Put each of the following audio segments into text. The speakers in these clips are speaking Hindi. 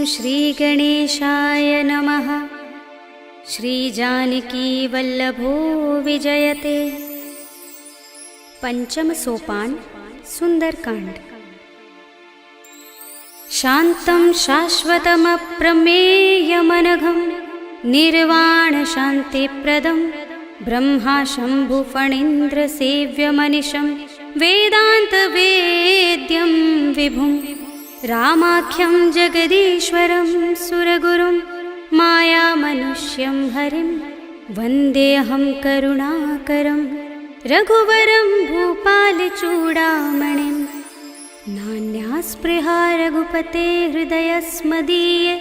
श्रीगणेशाय नमः। श्रीजानकीवल्लभो विजयते। पंचम सोपान सुंदरकांड। शान्तं शाश्वतमप्रमेयमनघं निर्वाणशान्तिप्रदं ब्रह्मा शम्भुफणीन्द्रसेव्यमनिशं वेदान्तवेद्यं विभुं रामाख्यं जगदीश्वरं सुरगुरुं मायामनुष्यं हरिं वन्देऽहं करुणाकरं रघुवरं भूपालचूडामणिं। नान्यास्पृहा रघुपते हृदयस्मदीये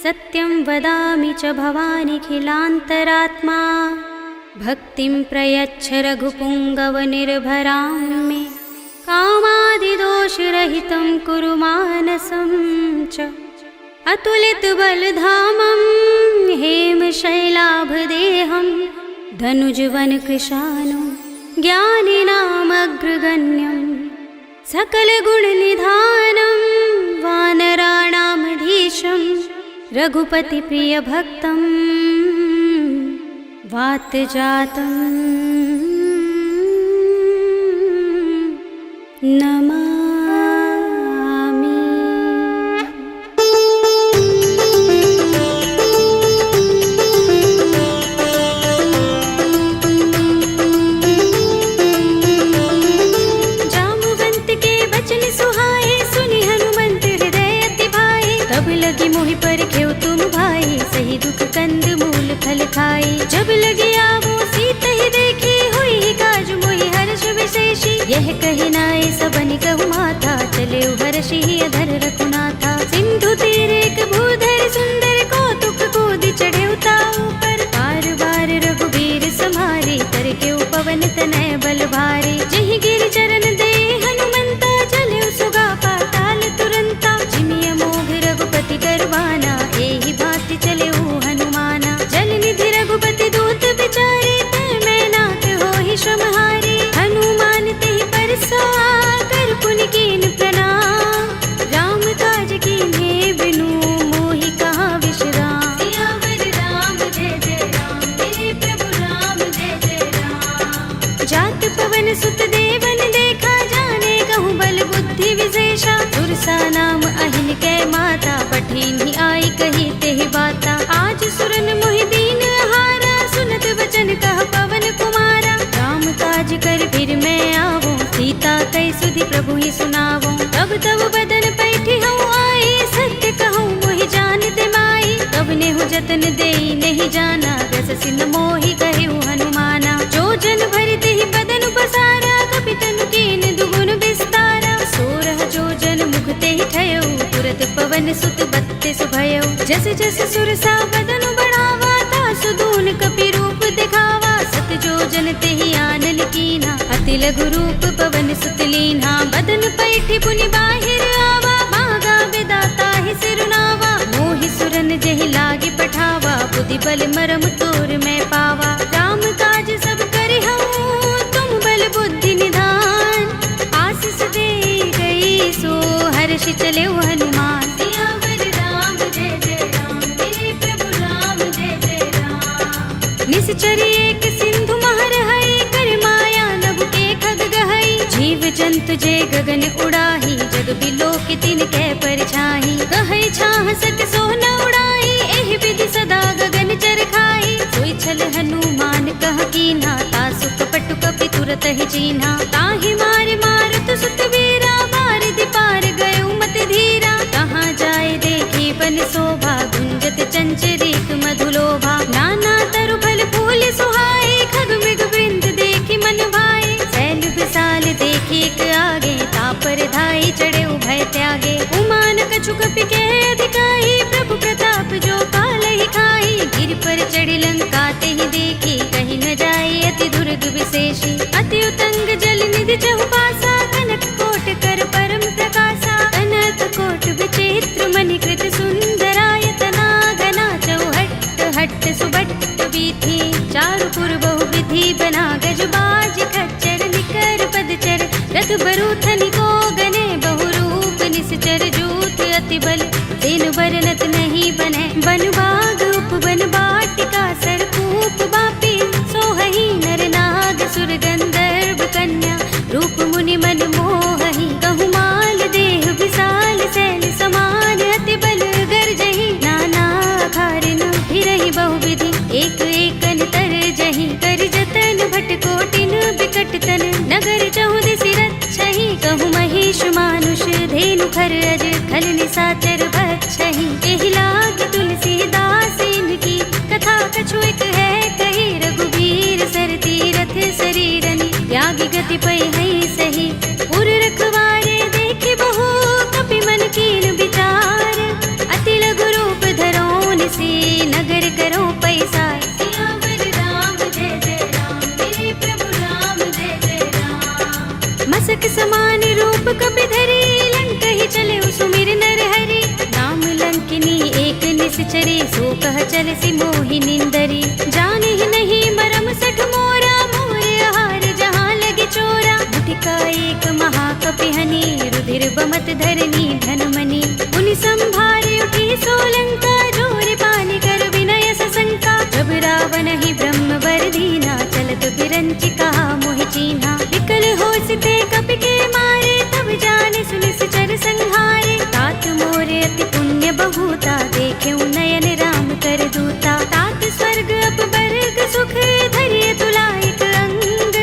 सत्यं वदामि च भवानिखिलान्तरात्मा। भक्तिं प्रयच्छ रघुपुङ्गवनिर्भरां मे कामादिदोषरहितं कुरु मानसं च। अतुलितबलधामं हेमशैलाभदेहं धनुजवनकृशानुं ज्ञानिनामग्रगण्यं सकलगुणनिधानं वानराणामधीशं रघुपतिप्रियभक्तं वातजातं नमामि। जामुवंत के बचन सुहाए सुनि हनुमंत हृदय अति भाए। तब लगी मोहि परखेउ तुम भाई सही दुख कंद मूल फल खाई। जब लगी आवो सीता ही देखी हुई काज मोहि हर्ष विशेषी। यह कही नाय सबनि कहु माथा चले हर्षि अधर रघुनाथा। सिंधु तीर एक भूधर सुंदर कौतुक कूदि चढ़े ताऊ पर। बार बार रघुबीर समारे तर के पवन तनय बल भारे। जहि गिर चरण दे हनुमंता चले सुगा पाताल तुरंता। जिमिय मोघ रघुपति करवाना एहि भांति चले हनुमाना। जल निधि रघुपति दूत बिचारे तै मैं नाथ होहि श्रमहारी। हनुमान तेहि परसा कर पुनि कीन प्रणाम। राम काज कीन्हे बिनु मोहि कहाँ विश्राम। सियावर राम जय जय राम मेरे प्रभु राम जय जय राम। जात पवन सुत देवन देखा जाने कहूँ बल बुद्धि विशेषा। सुरसा नाम अहिन कै माता पठिनी आई कही तेहि बाता। आज सुरन मोहि दीन हारा सुनत वचन कह पवन कुमारा। राम काज कर फिर मैं आवो सीता कई सुधि प्रभु ही सुनावो। तब तब बदन पैठी हूँ आई सत्य कहूँ मोहि जानते माई। तब नेहु जतन देई नहीं जाना रस सिन मोहि कहु हनुमाना। जो जन भरते ही बदन पसारा कपितनु कीन दुगुन विस्तारा। सोरह जो जन मुखते ही ठयो तुरत पवन सुत बत्तीस भयो। जस जस सुरसा बदन बढ़ावा तासु दून कपि रूप दिखावा। सत जो जन तेहि आनन कीन्हा अति लघु रूप पवन सुत लीन्हा। बदन पैठी पुनि बाहिर आवा मागा विदाता ही सिरुनावा। मोहि सुरन जहि लागे पठावा बुद्धि बल मरम तोर मैं पावा। राम काज सब करि हूँ तुम बल बुद्धि निधान। आशीष दे गई सो हर्षि चले हनुमान। सियावर राम जय जय राम मेरे प्रभु राम जय जय राम। निश्चरी एक सिंधु महर हई कर माया नभ के खग गहई। जीव जंतु जे गगन उड़ाही जग बिलो के तिन कै परछाई। कहै छाह सक सो न उड़ाई एहि विधि सदा गगन चर खाई। सोई छल हनुमान कह कीन्हा तासु कपट कपि तुरत ही चीन्हा। ताहि मार मारुत सुत वीरा बारिधि पार गयो मत धीरा। कहाँ जाए देखी बन शोभा गुंजत चंचरीक मधुलोभा। नाना तरु फल फूल सुहाए खग मृग वृंद देखी मन भाए। शैल विशाल देखी एक आगे तापर धाई चढ़े भय त्यागे। उमान कछु कपि के अधिकाई प्रभु प्रताप जो काल ही खाई। गिर पर चढ़ी लंका तेहि देखी कहीं न जाए अति दुर्ग विशेषी। अति उतंग जल निधि चहुपासा कनक कोट कर परम प्रकाशा। अनंत कोट विचित्र मणिकृत सुंदरायतना घना चौहट्ट हट्ट सुबट्ट वीथि। चारु पुर बहु विधि बना गज बाज खच्चर निकर पदचर। रथ बरूथनि को गने बहु रूप निश्चर जूथ अति बल दिन वर्णत सुखर अज खल निसाचर बच्छहि एहि लाग तुलसीदास इनकी कथा कछु एक है कही रघुबीर सर तीरथ शरीरनि त्यागी गति पै है सही उर रखवारे देखे बहु कपि मन कीन विचार अति लघु रूप धरोन से नगर करो पैसा सियावर राम जय जय राम मेरे प्रभु राम जय जय राम मसक समान रूप कपि धरे लंक ही चले सुमिर नर हरि नाम लंकिनी एक निश्चरी सो कह चल सी मोहि निंदरी जाने ही नहीं मरम सठ मोरा मोर हार जहाँ लगे चोरा मुठिका एक महाकपिहनि रुधिर बमत धरनी धनमणि मुनि संभारे उठी सोलंका जोर पानी कर विनय सशंका जब रावण ही ब्रह्म वर दीना चलत बिरंचि कहा मोहि चीन्हा विकल हो सिते कपि के मारे तब जाने सुनि सचर संहारे तात मोरे अति पुण्य बहुता देखे नयन राम कर दूता तात स्वर्ग अपवर्ग सुख धरिय तुलायक अंग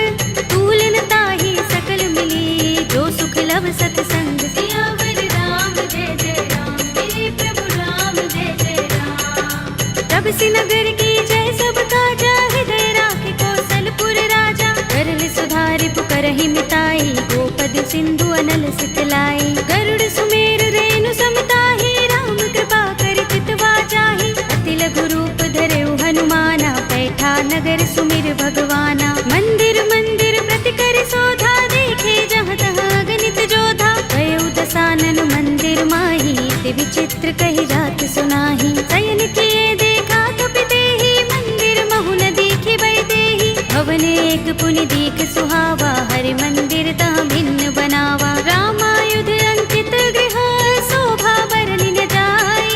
तूलन ताहि सकल मिली जो सुख लव सतसंग सियावर राम जय जय राम मेरे प्रभु राम जय जय राम तब से नगर की जय सब काजा हृदय राखे कौशलपुर राजा करल सुधारि पुकरहि मिताई गोपद सिंधु अनल सितलाई गरुड़ सुमेर रेणु समताहि राम कृपा कर चितवा जाहि अति लघु रूप धरेउ हनुमाना बैठा नगर सुमिर भगवाना मंदिर मंदिर प्रति कर शोधा देखे जहाँ तहाँ गणित जोधा गयो दसानन मंदिर माही ते विचित्र कही जात सुनाही शयन किए देखा कपि तेहि मंदिर महु न दिखि बै देहि भवन एक पुनि दीख सुहावा हरि मंदिर तह भिन्न बनावा रामायुध अंकित गृह शोभा बरनि न जाय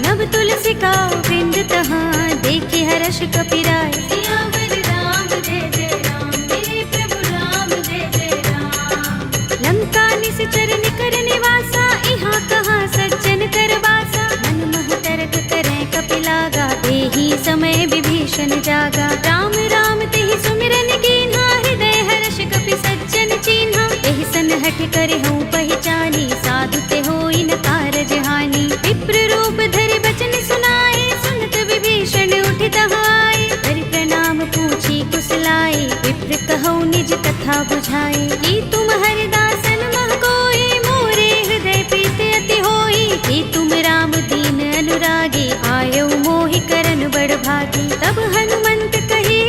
नव तुलसी का वृंद तहाँ देखे हर्ष कपिराय सियावर राम जय जय राम मेरे प्रभु राम जय जय राम लंका निश्चर निकर निवासा यहाँ कहाँ सज्जन कर बासा मन मोह तरक करें कपिलागा देहि समय विभीषण जागा राम राम तेहि सुमिरन कीन्हा हृदय हर्ष कपि सज्जन चीन्हा एहि सन हठ करे हूँ पहचानी साधु ते होई न कारज हानि विप्र रूप धरि बचन सुनाए सुनत विभीषण उठ तहाय हरि प्रणाम पूछी कुशलाए विप्र कहौ निज कथा बुझाए कि तुम हरिदासन मह कोई मोरे हृदय प्रीत अति होई कि तुम राम दीन अनुरागी आयो मोहि करन बड़ भागी तब हनुमंत कही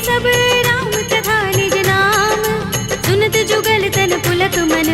सब राम तथा निज नाम सुनत जुगल तन पुलक मन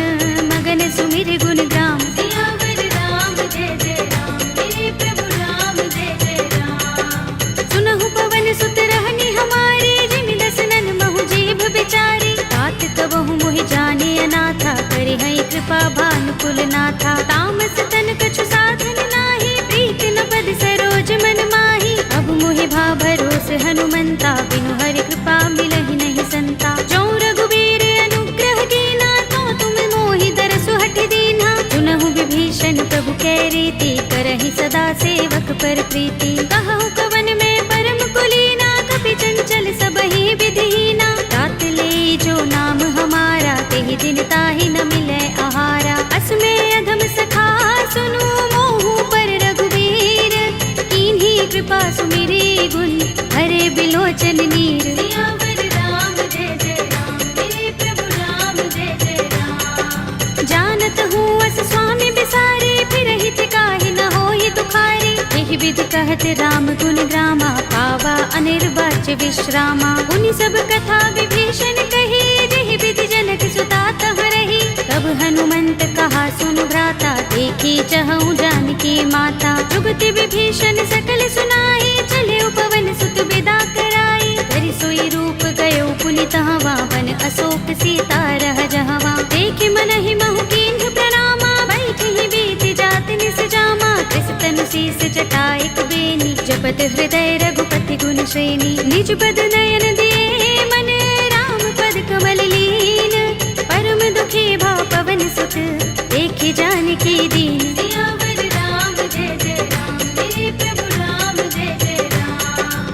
मगन सुमिर गुण ग्राम सियावर राम जय जय राम मेरे प्रभु राम जय जय राम सुनहु पवन सुत रहनी हमारे जिमि दसनन महु जीभ बिचारी तात कबहु मोहि जाने अनाथा करे है कृपा भानुकुल नाथा तामस तन कछु साधन नाही प्रीत न पद सरोज मन माही अब मोहि भा भरोस हनुमंता बिनु हरि कृपा मिलहि नहीं संता जो रघुबीर अनुग्रह कीना तो तुम मोहि दरसु हठ दीना सुनहु विभीषण प्रभु कै रीति करहि सदा सेवक पर प्रीति कहु कवन में परम कुलीना कपि चंचल सबहि विधिहीना तात ले जो नाम हमारा तेहि दिन ताहि न मिलै आहारा अस्मे अधम सखा सुनु मोहु पर रघुबीर कीन्ही कृपा सुमिरी गुण हरे बिलोचन नीर सियावर राम जय जय राम मेरे प्रभु राम जय जय राम जानत हूँ अस स्वामी बिसारे फिर हित काहि न होई दुखारे एहि विधि कहत राम गुण ग्रामा पावा अनिर्वाच्य विश्रामा उनि सब कथा विभीषण कही जेहि विधि जनक सुता तह रही तब हनुमंत कहा सुनु भ्राता देखी चहु जानकी माता जुगति विभीषण सकल सुनाई चले पवन सुत विदा कराई धरि सोई रूप गयो पुनि तहवा वन अशोक सीता रह जहवा देखे मन ही महु कीन्ह प्रणामा बैठि बीत जात निस जामा कृस तनु शीस जटाइक बेनी जपत हृदय रघुपति गुण श्रेणी निज पद नयन दिए मन राम पद कमल लीन परम दुखी भाव पवन सुत देखि जानकी दीन सियावर राम जय जय राम मेरे प्रभु राम जय जय राम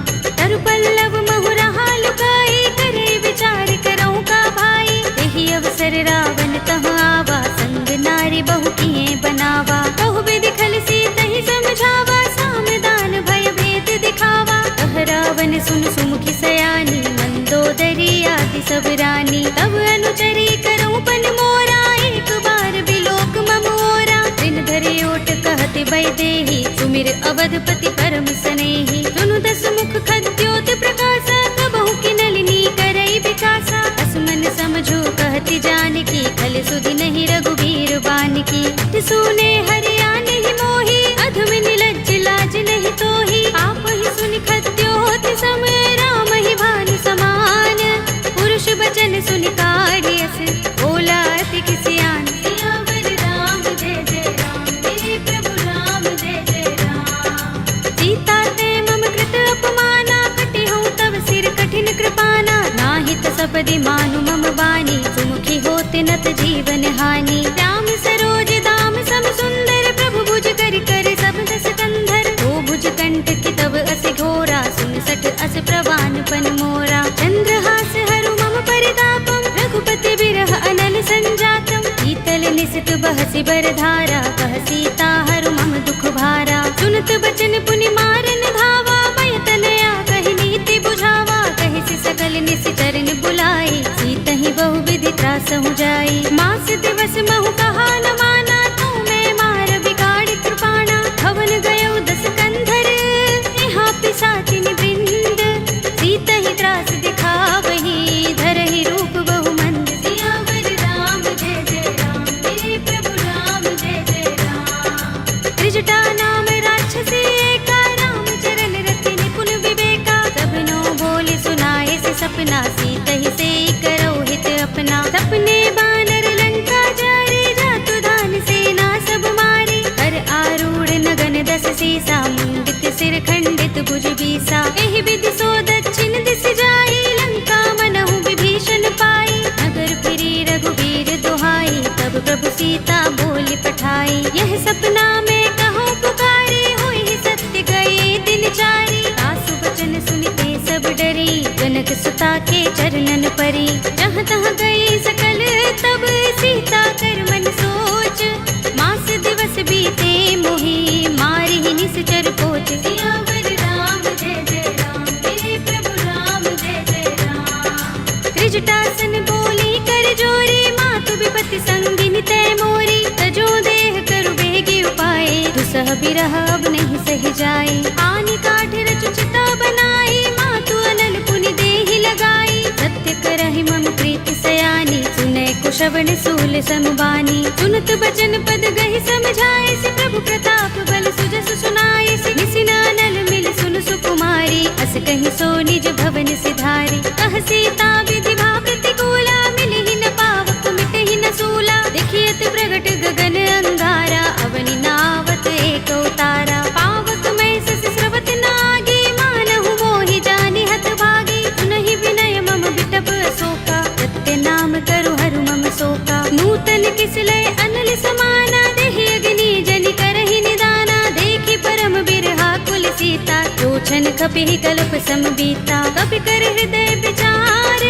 तरु पल्लव महु रहा लुकाई करे विचार करऊँ का भाई यही अवसर रावण तहाँ आवा संग नारी बहु किए बनावा। बहुविधि खल सीत ही समझावा, सामदान भय भेद दिखावा। कह रावण सुन सुमुखी सयानी, मंदोदरी आदि सब रानी। तब अनुचरी करऊं पन मोरा, एक बार बिलोक मम ओरा। दिन धरे ओट कहते वैदेही, सुमिर अवधपति परम स्नेही। सुनु दस मुख खद्योत प्रकाशा, कबहु की नलिनी करई विकासा। असमन समझो कहती जानकी, खल सुधि नहीं रघुबीर बानकी। सुने हरिया नहीं मोही, अधम निलज्ज लाज नहीं तोही। आप ही सुनि खद्योत सम, राम ही भानु समान। पुरुष बचन सुनि काढ़ियस, बोला अति किसी आन। सियावर राम जय जय राम, मेरे प्रभु राम जय जय राम। सीता ते मम कृत अपमाना, कटि हूँ तब सिर कठिन कृपाना। नाहित सपदि मानु मम बानी, सुमुखी होते नत जीवन हानि। राम सरोज दाम सम सुंदर, प्रभु भुज कर कर सब दस कंधर। ओ भुज कंठ की तब अस घोरा, सुन सठ अस प्रवान पन मोरा। चंद्रहास हरु मम परितापम, रघुपति बिरह अनल संजातम। शीतल निसित बहसि बरधारा, कह सीता हरु मम दुख भारा। सुनत बचन पुनि मारन धावा, मय तनया कहि नीति बुझावा। कहि सि सकल निसिचरन बुलाई, सीतहि बहुविधि त्रासहु जाई। मास दिवस महु कहा न माना, तू मैं मार बिगाड़ कृपाणा। भवन गयो दस कंधर, यहाँ पिशाचिनि वृंद। सीतहि त्रास दिखावही, धरहि रूप बहु मंद। सियावर राम जय जय राम, मेरे प्रभु राम जय जय राम। त्रिजटा नाम राक्षसी एका, राम चरण रति निपुण विवेका। सबनो बोले सुनाए से सपना, सीतहि से करो हित अपना। सपने बानर लंका जारे, जातु धान सेना सब मारे। हर आरूढ़ नगन दस सीसा, मुंडित सिर खंडित भुज बीसा। एहि विधि सो दक्षिण दिस जाई, लंका मनहु विभीषण पाई। नगर फिरी रघुबीर दुहाई, तब प्रभु सीता बोली पठाई। यह सपना में कहूँ पुकारे, होई सत्य गए दिन चारी। सासु वचन सुनते सब डरी, जनक सुता के चरणन परी। जहाँ तहाँ गई सकल तब, सीता कर मन सोच। मास दिवस बीते मोही, मारी ही निश्चर पोच। सियावर राम जय जय राम, मेरे प्रभु राम जय जय राम। त्रिजटासन बोली कर जोरी, मातु विपत्ति संगिनी तै मोरी। तजो देह करु बेगी उपाय, दुसह बिरह अब नहीं सह जाए। आनि काठ रचु चिता बनाई, मातु अनल पुनि देहि लगाई। सत्य करहि मम प्रीति सयानी, सुनै कुशवन सूल समबानी। सुनत बचन पद गहि समझाए, से प्रभु प्रताप बल सुजस सुनाए। से निसिना नल मिल सुन सुकुमारी, अस कहि सो निज भवन सिधारी। कह सीता विधि भा प्रतिकूला, मिलहि न पावक मिटहि न सूला। देखियत प्रगट गगन अंगारा, अवनि नावत एक उतारा। पावक मैं सस स्रवत नागी, मानहु मोहि जानि हत भागी। सुनहि विनय मम बिटप अशोका, सत्य नाम करु हरु मम शोका। नूतन किसलय अनल समाना, देहि अग्नि जनि करहि निदाना। देखि परम बिरहा कुल सीता, लोचन कपिहि कल्प सम बीता। कपि कर हृदय विचार,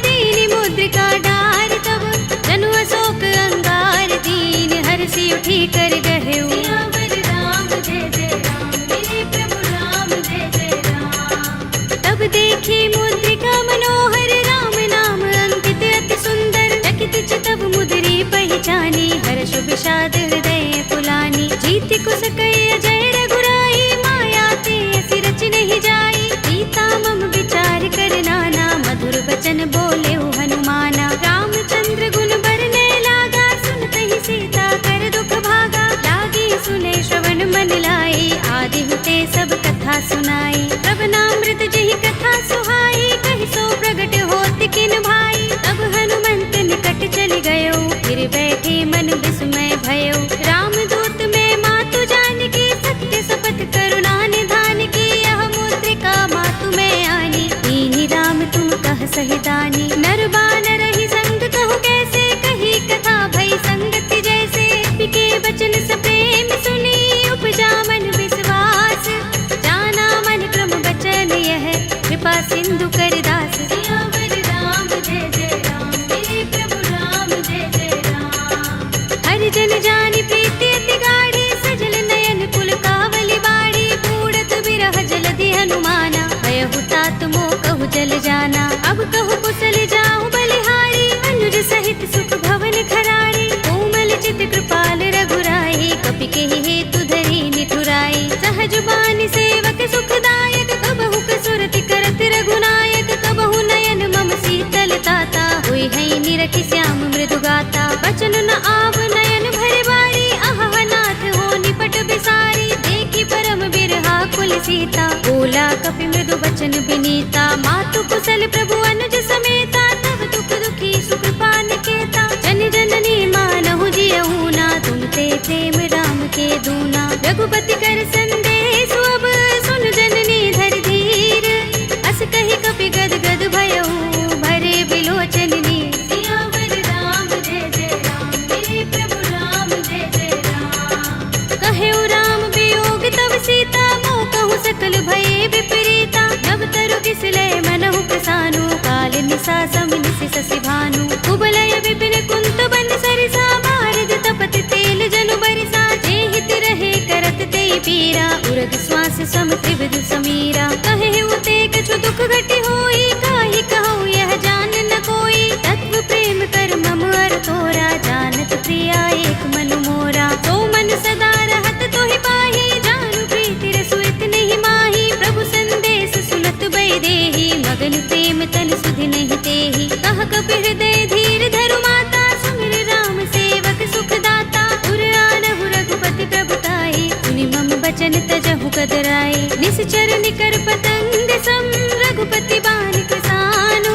दीनि मुद्रिका डार। तब जनु अशोक अंगार, दीन हरषि उठी कर गहेउ। सियावर राम जय जय राम, मेरे प्रभु राम जय जय राम। तब देखी मुद्रिका मनोहर, राम नाम अंकित अति सुंदर। चकित चितव मुद्री पहचानी, हर्ष विषाद हृदय कुलानी। जीति कुस कई अजय रघुराई, माया ते असी रच नहीं जाई। सीता मम विचार कर नाना, मधुर वचन बोले हनुमाना। रामचंद्र गुण बरने लागा, सुनतहि सीता कर दुख भागा। लागी सुने श्रवण मन लाई, आदि हुते सब कथा सुनाई। श्रवणामृत जहि कथा सुहाई, कहि सो प्रगट होत किन भाई। तब हनुमंत निकट चल गयो, फिर बैठे मन विस्मय भयो। रामदूत में मातु जानकी, सत्य शपथ करुणा निधान की। यह मुद्रिका मातु में आनी, दीनि राम तुम कह सहि दानी। नर बानर ही संग कहु कैसे, कही कथा भई संगति जैसे। बिके बचन सप्रेम सुनी, उपजा मन विश्वास। जाना मन क्रम बचन यह, कृपा से सीता, बोला कपि मृदु बचन विनीता। मातु कुशल प्रभु अनुज समेता, तब दुख दुखी सुकृपा निकेता। जन जननी मानहु जियहु ना, तुम ते प्रेम राम के दूना। रघुपति कर संदेश अब सुन जननी धर धीर, अस कहि कपि गद गद भयहु भरे बिलोचन नीर। सियावर राम जय जय राम, मेरे प्रभु राम जय जय राम। कहेउ राम वियोग तब सीता, मोह कहूँ सकल भये विपरीता। नव तरु किसले मनहु प्रसानु, काल निसा समिनिसि शशि भानु। कुबलय विपिन कुंत बन सरिसा, बारद तपत तेल जनु बरिसा। जे हित रहे करत ते पीरा, उरग श्वास सम त्रिविध समीरा। कहेउ ते कछु दुख घटी होई, काहि कहूँ यह जान न कोई। तत्व प्रेम कर मम अर तोरा, जानत प्रिया एक मनु मोरा। तो मन सदा रहत तोहि पाहि, जानु प्रीति रसुइत नहीं माही। प्रभु संदेश सुनत बै देहि, मगन प्रेम तन सुधि नहीं तेहि। कह कपि हृदय धीर धरु माता, सुमिर राम सेवक सुख दाता। उर आनहु रघुपति प्रभुताई, सुनि मम बचन तजहु कदराई। निश्चर निकर पतंग सम, रघुपति बानिक सानु।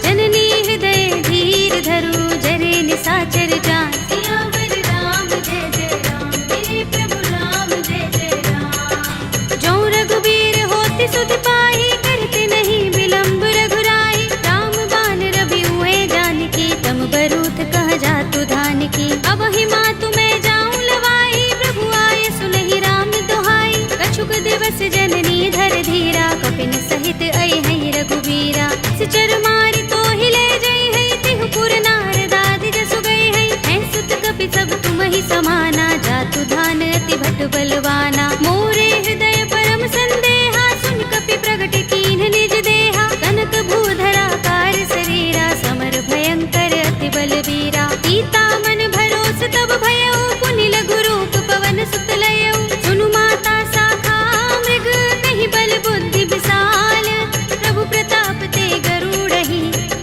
जननी हृदय धीर धरु, जरे निसाचर जान। सियावर राम जय जय राम, मेरे प्रभु राम जय जय राम। जो रघुबीर होति सुधि पाहि, करते नहीं विलंब रघुराई। राम बान रवि हुए जानकी, तम बरूथ कह जातु धानकी। अब ही मातु मैं जाऊं लवाई, प्रभु आए सुनहि राम दोहाई। कछुक दिवस जननी धर धीरा, कपिन सहित अइ हैं रघुबीरा। सिचर मारि तो ही ले जई है, तिहु पुर नारद आदि जसु गए हैं। हैं सुत कपि सब तुम ही समाना, जातु धान अति भट बलवाना। मोरे हृदय परम संदेहा, सुन कपि प्रगट कीन्ह निज देहा। कनक भूधरा कार शरीरा, समर भयंकर अति बलवीरा। सीता मन भरोस तब भयउ, पुनि लघु रूप पवन सुत लयउ। सुनु माता शाखा मृग, नहीं बल बुद्धि विशाल। प्रभु प्रताप ते गरुड़हि,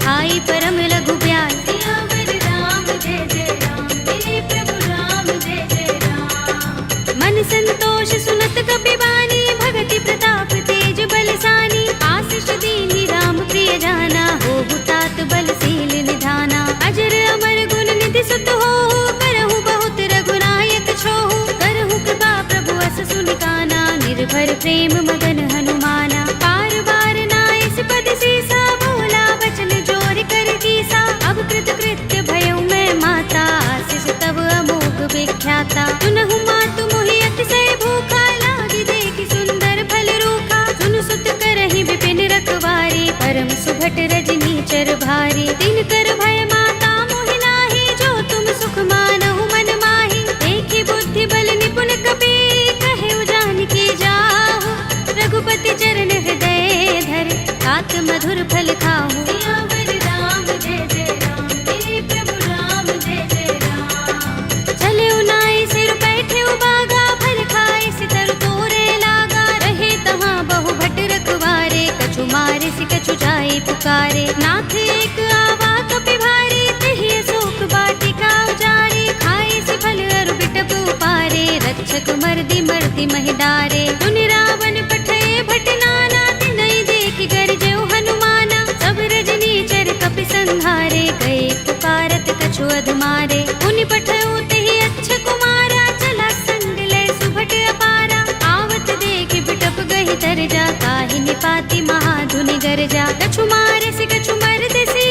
आई परम लघु ब्याल। सियावर राम जय जय राम, मेरे प्रभु राम जय जय राम। मन संतोष सुनत कपि बानी, भगति प्रताप तेज बलसानी। आशीष दीनी राम प्रिय जाना, होहु तात बलशील निधाना। अजर अमर गुण निधि सुत होहु, करहु बहुत रघुनायक छोहु। करहु कृपा प्रभु अस सुनि काना, निर्भर प्रेम मगन हनुमाना। बार बार नाइस पद सीसा, बोला वचन जोर कर कीसा। अब कृत कृत्य भयउ मैं माता, आशीष तब अमोघ विख्याता। सुनहु मातु मोहि अतिशय भूखा, लागी देखि सुंदर फल रूखा। सुनु सुत करहि विपिन रखवारी, परम सुभट रजनी चर भारी। दिन कर भय माता मोहि नाहि, जो तुम सुख मानहु मन माहि। देखि बुद्धि बल निपुण कपि, कहेउ जानकी जाहु। रघुपति चरण हृदय धर, तात मधुर फल खाहु। सियावर राम जय जय राम, मेरे प्रभु राम जय जय राम। चले उनाई सिर बैठे बागा, फल खाए सितर तोरे लागा। रहे तहाँ बहु भट रखवारे, कछु मारे सि कछु जाए पुकारे। नाथ एक आवा कपि भारी, तिहि अशोक वाटिका उजारी। खाए सि फल अरु बिटप उपारे, रक्षक मर्दि मर्दि महि डारे। सुनि रावण पठय भट नाना, तिनहि देखि गरजेउ हनुमाना। सब रजनी चर कपि संहारे, गए पुकारत कछु अधमारे। मुनि पठउ तेहि अच्छ कुमारा, चला संग लय सुभट अपारा। आवत देखि बिटप गहि तरजा, काहि निपाति महाधुनि गरजा। कछु मारे सि कछु मरदेसि,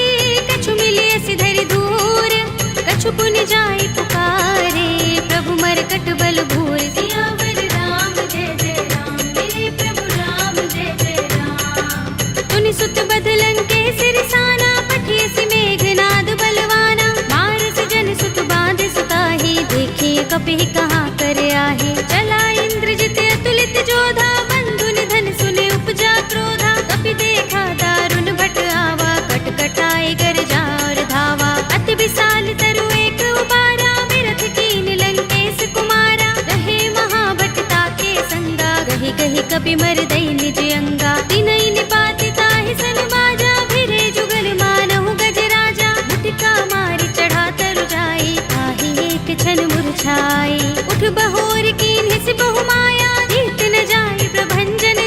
कछु मिलिए सि धरि धूर। कछु पुनि जाई पुकारे, प्रभु मरकट बल भूर। सियावर राम जय जय राम, मेरे प्रभु राम जय जय राम। तुनि सुत बध लंकेश रिसाना, पठिए सि मेघनाद बलवाना। मारस जन सुत बांध सुताहि, देखिए कपि कहाँ कर आहे। चला इंद्रजित अतुलित जोधा, बंधु निधन सुने उपजा क्रोधा। कपि देखा दारुण भट आवा, कट कटाए गरजा और धावा। अति विशाल तरु एक उबारा, बिरथ कीन लंकेश कुमारा। रहे महाभट ताके संगा, गहि गहि कपि मर दई निज अंगा। तिनहि निपाति ताहि सन बाजा, भिरे जुगल मानहु गज राजा। मुटिका मारि चढ़ा तरु जाई, ताहि एक छन मुरझाई। उठ बहोर कीन्हि सि बहु माया, जीत न जाई प्रभंजन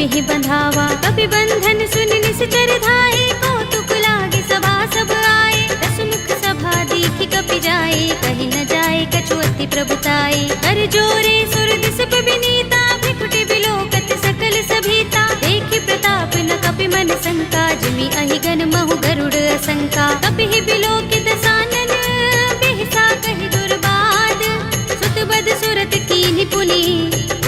कपि ही बंधावा। कपि बंधन सुन निश्चर धाये, कौतुक लागे सभा सब आए। दस मुख सभा दीखि कपि जाए, कही न जाए कछु अति प्रभुताई। कर जोरे सुर दिस विनीता, भ्रिकुटि बिलोकत सकल सभीता। देखि प्रताप न कपि मन शंका, जिमि अहि गण महु गरुड़ असंका। कपि ही बिलोकित सानन, बिहसा कहि दुर्बाद। सुत बद सुरत कीन्हि पुनि,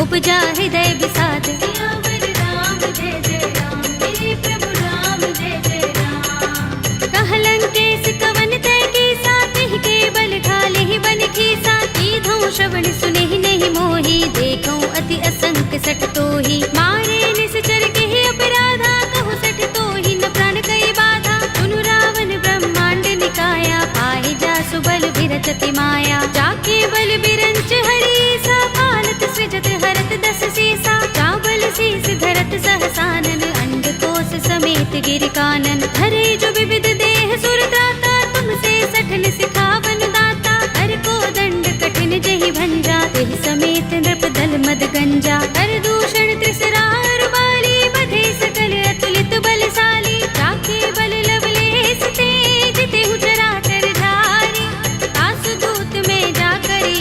उपजा हृदय विषाद। सियावर राम जय जय राम, मेरे प्रभु राम जय जय राम। कह लंकेश कवन तय कीसा, तिहि के बल ढाले ही बन खीसा। कीधौं श्रवण सुनेहि नहीं मोहि, देखौं अति असंक सठ तोहि। मारे निश्चर केहि अपराधा, कहु सठ तोहि न प्राण कई बाधा। सुनु रावण ब्रह्मांड निकाया, पाहि जासु बल बिरचति माया। जाके बल बिरंच हरीसा, पालत सृजत हरत दस सीसा। चावल शीस धरत सहसानन, अंडकोश समेत गिर कानन। धरे जो विविध देह सुर त्राता, तुमसे सठन सिखावन दाता। हर को दंड कठिन जहि भंजा, तेहि समेत नृप दल मद गंजा। कर दूषण त्रिसरार बाली, बधे सकल अतुलित बलशाली। जाके बल लवलेस ते, जितेहु चराचर धारी। तासु दूत में जा करी,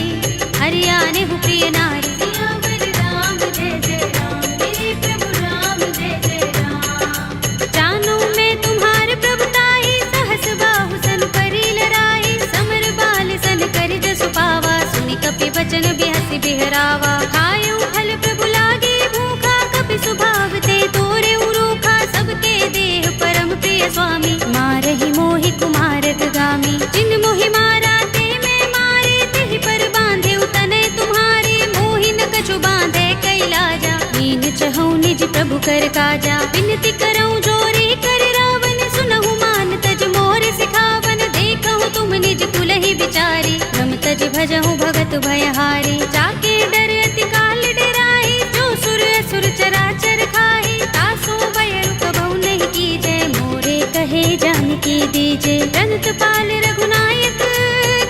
हरियाणे हु प्रिय नारी। सियावर राम जय जय राम, मेरे प्रभु राम जय जय राम। जानो मैं तुम्हार प्रभुताई, सहस बाहु सन करी लड़ाई। समर बाल सन करि जसु पावा, सुनि कपि बचन बिहसि बिहरावा। खायउ फल प्रभु लागे भूखा, कपि सुभाव ते तोरे उरूखा। सबके देह परम प्रिय स्वामी, मारहि मोहि कुमारक गामी। जिन मोहि मारा ते मैं मारे, तिहि पर बांधे तनय तुम्हारे। मोहि न कछु बांधे कैलाजा, मीन चहु निज प्रभु कर काजा। विनती करऊं जोरी कर रावण, सुनहु मान तज मोर सिखावन। देखहु तुम निज कुलहि बिचारी, रम तज भजहु भगत भयहारी। जाके डर अति काल डराहि, जो सुर असुर चराचर खाहि। तासो बयरु कबहु नहीं कीजय, मोरे कहे जानकी दीजे। रंत पाल रघुनायक,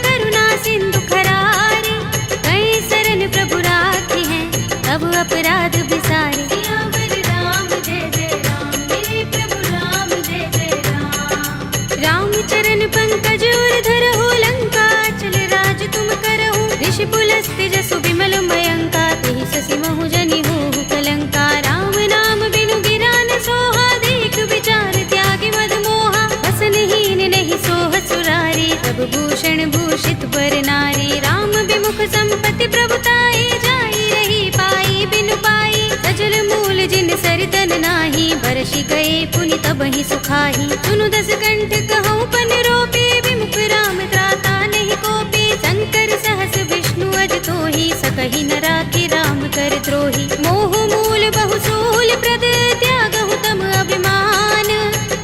करुणा सिंधु खरारे। कई शरण प्रभु राखी हैं, तब अपराध बिसारे। सियावर राम जय जय राम, मेरे प्रभु राम जय जय राम। राम चरण पंकज उर धरहु, लंका चल राज तुम करहु। ऋषि पुलस्त्य जसु विमल मयंका, तेहि शशि महु जनि होहु कलंका। राम नाम बिनु गिरा न सोहा, देख विचार त्यागी मद मोहा। बसनहीन नहीं सोह सुरारी, प्रभु भूषण भूषित बर नारी। राम विमुख संपत्ति प्रभुताई, जाई रही पाई बिनु पाई। सजल मूल जिन सरितन नाही, बरषि गए पुनि तबहि सुखाही। सुनु दस कंठ कहऊँ पन रोपे, विमुख राम त्राता नहीं कोपे। शंकर सहस विष्णु अज तोहि, सकहि न राखि राम कर द्रोही। मोह मूल बहु सूल प्रद, त्यागहु तम अभिमान।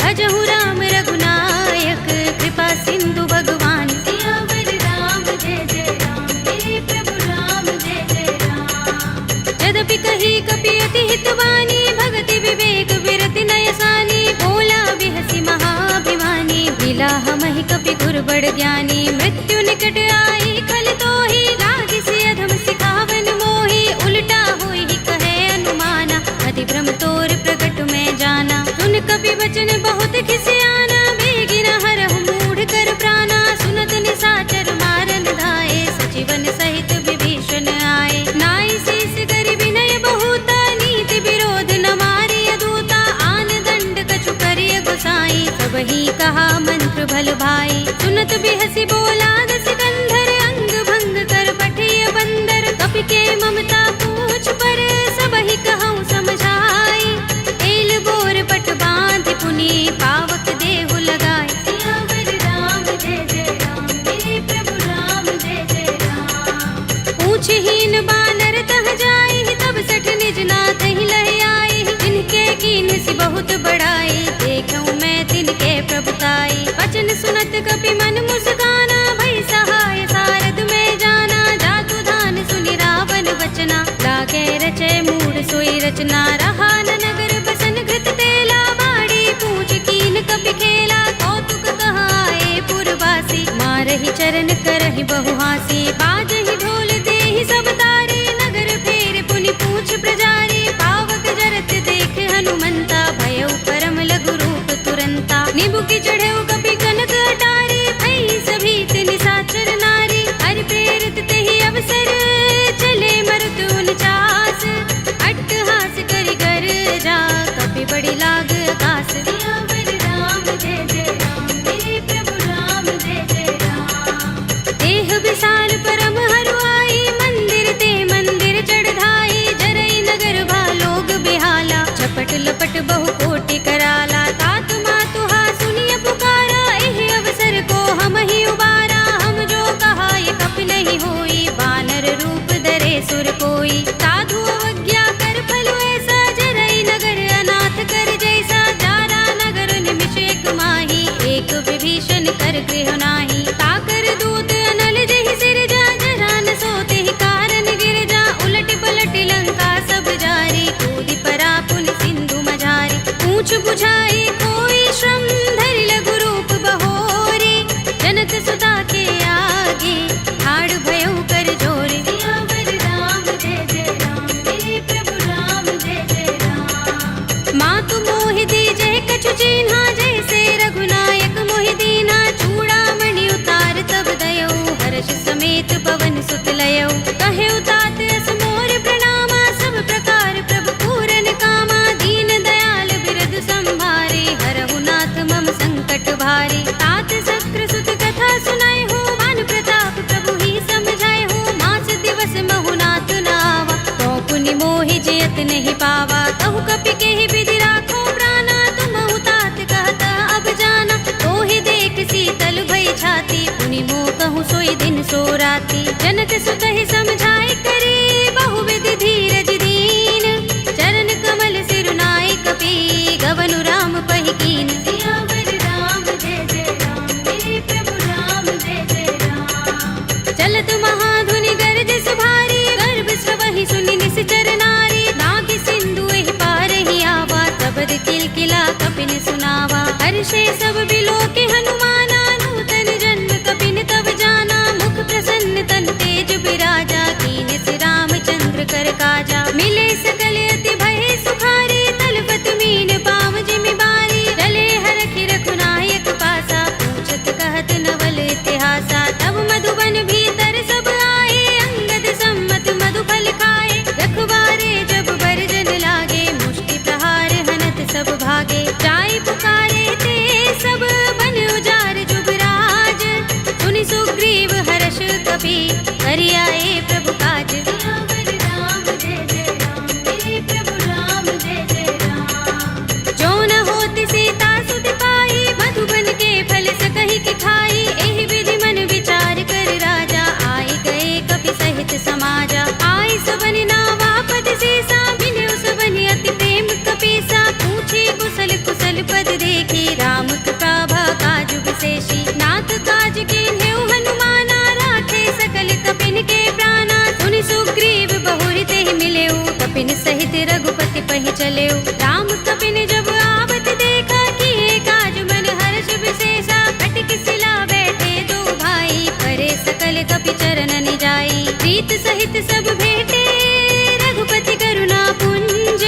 भजहु राम रघुनायक, कृपा सिंधु भगवान। सियावर राम जय जय राम, मेरे प्रभु राम जय जय राम। यद्यपि कही कपि अति हितवानी, भगति विवेक विरति नय सानी। बोला बिहसि महाभिमानी, मिला हमहि कपि गुर बड़ ज्ञानी। मृत्यु निकट आई खल तोहि, लागिसि अधम सिखावन मोहि। उल्टा होई कहे अनुमाना, अति भ्रम तोर प्रगट में जाना। सुन कपि वचन बहुत खिसियाना, बेगिन हरहु मूढ़ कर प्राणा। सुनत निशाचर मारन धाये, सजीवन सहित विभीषण आए। नाई शीस करि विनय बहुता, नीति विरोध न मारिय दूता। आन दंड कछु करिय गोसाई, सबहि कहा मंत्र भल भाई। सुनत बिहसि बोला दस कंधर, अंग भंग कर पठिय बंदर। कपि के ममता पूछ पर, सबहि कहऊँ समझाई। एल बोर पट बांधि पुनि, पावक देहु लगाई। सियावर राम जय जय राम, मेरे प्रभु राम जय जय राम। पूछहीन बानर तह जाई, तब सठ निज नाथ ही लहि आई। जिनके कीन्हि बहुत बड़ाई, देखऊँ मैं तिनके प्रभुताई। वचन सुनत कपि मन मुस्काना, भई सहाय सारद में जाना। जातु धान सुनि रावण वचना, लागे रचय मूढ़ सोई रचना। रहा न नगर बसन घृत तेला, बाड़ी पूछ कीन कपि खेला। कौतुक कहाए पुरवासी, मारहि चरण करहि बहु हासी। बाजहि ढोल देहि सब तारे, नगर फेर पुनि पूछ प्रजारी। पावक जरत देख बुकी चढ़े कपि कनक अटारी, भई सभी निशाचर नारी। हरि प्रेरित तेहि अवसर, चले मरुत 49। अट्टहास करि गर्जा, कपि बड़ी लाग आकाश। सियावर राम जय जय राम, मेरे प्रभु राम जय जय राम। देह विशाल परम हरुआई, मंदिर ते मंदिर चढ़ाई। जरई नगर भालोग बिहाला, झपट लपट बहु कोटि कराला। तात मातु हा सुनिय पुकारा, एहि अवसर को हम ही उबारा। हम जो कहा ये कपि नहीं होई, वानर रूप धरे सुर कोई। साधु अवज्ञा कर फल ऐसा, जरई नगर अनाथ कर जैसा। जारा नगर निमिष एक माही, एक विभीषण कर गृह नाही। ताकर दूत अनल जहि सिरजा, जरा न सोते ही कारण गिरजा। उलट पलट लंका सब जारी, कूदि परा पुनि सिंधु मझारी। पूछ बुझाई कोई श्रम, धरि लघु रूप बहोरी। जनक सुता के आगे, ठाड़ भयउ कर जोरे। सियावर राम जय जय राम, मेरे प्रभु राम जय जय राम। मातु मोहि दीजै कछु चिन्हा, जैसे रघुनायक मोहि दीन्हा। चूड़ामणि उतार तब दयौ, हर्ष समेत पवन सुत लयौ। कहे तात अस मोर प्रणामा, सब प्रकार प्रभु पूरन कामा। दीन दयाल बिरद संभारे, हरहु नाथ मम संकट भारे। तात शक्र सुत कथा सुनाए हो, मान प्रताप प्रभु ही समझाए हो। मास दिवस महु नाथ नावा, तो पुनि मोहि जयत नहीं पावा। कहु कपि केहि विधि राखो प्राणा, तुमहु तात कहता अब जाना। तोहि देख शीतल भई छाती, पुनि मोह कहूँ सोई दिन सो राती। जनक सुतहि समझाए करे, बहु विधि धीरज दीन। चरण कमल सिरुनाए कपि, गवनु राम पहि कीन। सियावर राम जय जय राम, मेरे प्रभु राम जय जय राम। चलत महाधुनि गरज सुभारी, गर्भ स्रवहि सुनि निश्चर नारी। नागि सिंधु एहि पार ही आवा, तबद किलकिला कपिन सुनावा। हर्षे सब बिलोके हनुमाना, नूतन जन्म कपिन तब जाना। मुख प्रसन्न तन तेज बिराजा, कीन सि रामचंद्र कर काजा। मिले सकल अति भय सुखारी, तलपत मीन पाव जिमि बारी। चले हरखि रघुनायक पासा, पूछत कहत नवल इतिहासा। तब मधुबन भीतर सब आए, अंगद सम्मत मधु फल खाए। रखवारे जब बरजन लागे, मुष्टि प्रहार हनत सब भागे। जाय पुकारे ते सब, बन उजार जुबराज। सुनि सुग्रीव हर्ष कपि, करि आए प्रभु काज। सियावर राम जय जय राम, मेरे प्रभु राम जय जय राम। जो न होति सीता सुत पाई, मधुबन के फल सकहि कि खाई। एहि विधि मन विचार कर राजा, आए गए कपि सहित समाजा। आए सबनि नावा पद सीसा, मिले सबनि अति प्रेम कपीसा। पूछे कुशल कुशल पद देखी, राम कृपा काज विशेषी। नाथ काज कीन्हेउ हनुमाना, राखे सकल कपिन के प्राणा। सुनि सुग्रीव बहुरि तेहि मिलेउ, कपिन सहित रघुपति पहि चलेउ। राम कपिन जब आवत देखा, किए काज मन हर्ष विशेषा। कटक सिला बैठे दो भाई, करे सकल कपि चरण जाई। प्रीत सहित सब भेटे, रघुपति करुणा पुंज।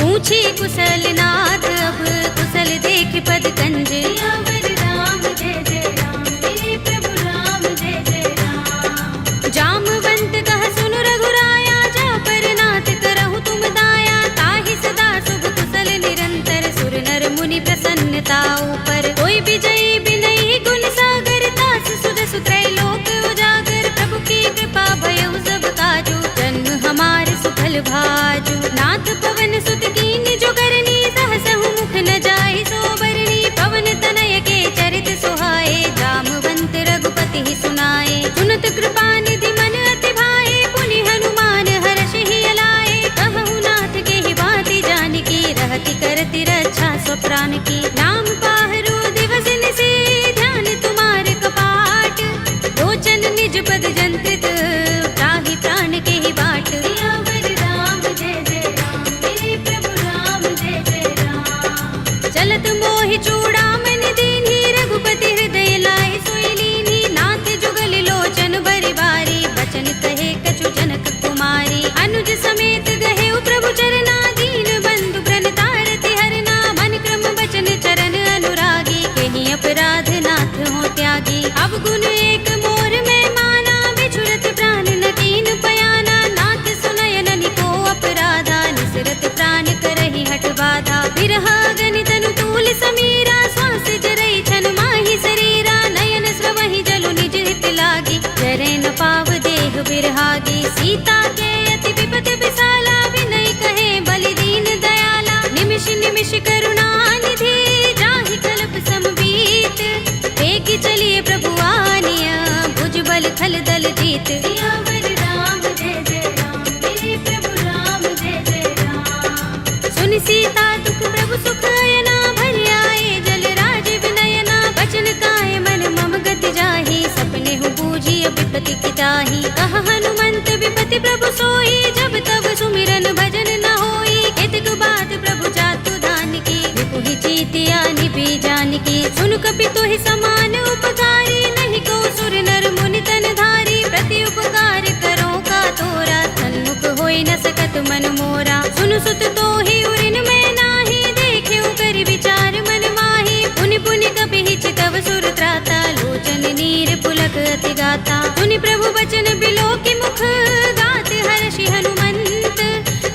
पूछी कुशल नाथ, अब कुशल देख पद कंज। सियावर राम जय जय राम, मेरे प्रभु राम जय जय राम। जामवंत कह सुनु रघुराया, जा पर नाथ करहु तुम दाया। ताहि सदा शुभ कुशल निरंतर, सुर नर मुनि प्रसन्नता ऊपर। कोई विजयी बिनहि गुण सागर, तास सुध सुत्रय लोक उजागर। प्रभु की कृपा भयउ सब काजू, जन्म हमार सुफल भाजू। नाथ पवन सुत कीन जो करनी, सहसहु मुख न जाहि सोबरनी। पवन तनय के चरित सुहाए, जामवंत रघुपति ही सुनाए। सुनत कृपा निधि मन अति भाए, पुनि हनुमान हर्षि ही अलाए। कहु नाथ के ही बाती जानकी, रहति करति रक्षा स्वप्रान की। नाम पाहरो दिवस निशि, ध्यान तुम्हार कपाट। लोचन निज पद जंत्रित, त्राहि प्राण के ही बाट। सियावर राम जय जय राम, मेरे प्रभु राम जय जय राम। चलत मोहि चूड़ामणि दीन्ही, रघुपति हृदय लाए सोई लीन्ही। नाथ जुगल लोचन बरि बारी, बचन कहे कछु जनक कुमारी। अनुज समेत गहेउ प्रभु चरना, दीन बंधु प्रणतारति हरना। मन क्रम बचन चरण अनुरागी, के चिरहागी, सीता के अति विपद विसाला, विनय कहे बलि दीन दयाला, निमिष निमिष करुणा निधि, जाहि कल्प समबीत, वेगी चलिए प्रभु आनिया, भुज बल खल दल जीत। सियावर राम जय जय राम, मेरे प्रभु राम जय जय राम। सुन सीता दुख प्रभु सुख अयना, भरि आए जल राज विनयना, बचन काए मन मम गति जाहि, सपने हूँ बूझी विपति की ताहि। कहा हनुमंत विपति प्रभु सोई, जब तब सुमिरन भजन न होई, केतक बात प्रभु जातु धान की, विपुहि जीतिया निपि जानकी। सुन कपि तोहि समान उपकारी, नहीं को सुर नर मुनि तन धारी, प्रति उपकार करो का तोरा, सन्मुख होई न सकत मन मोरा। सुन सुत तोहि उरिन में नाही, देखेउ करि विचार मन माही, पुनि पुनि कपि हिचकव सुर त्राता, लोचन नीर पुलक अति गाता। सुनि प्रभु बचन बिलोकि मुख, गात हर्षि हनुमंत,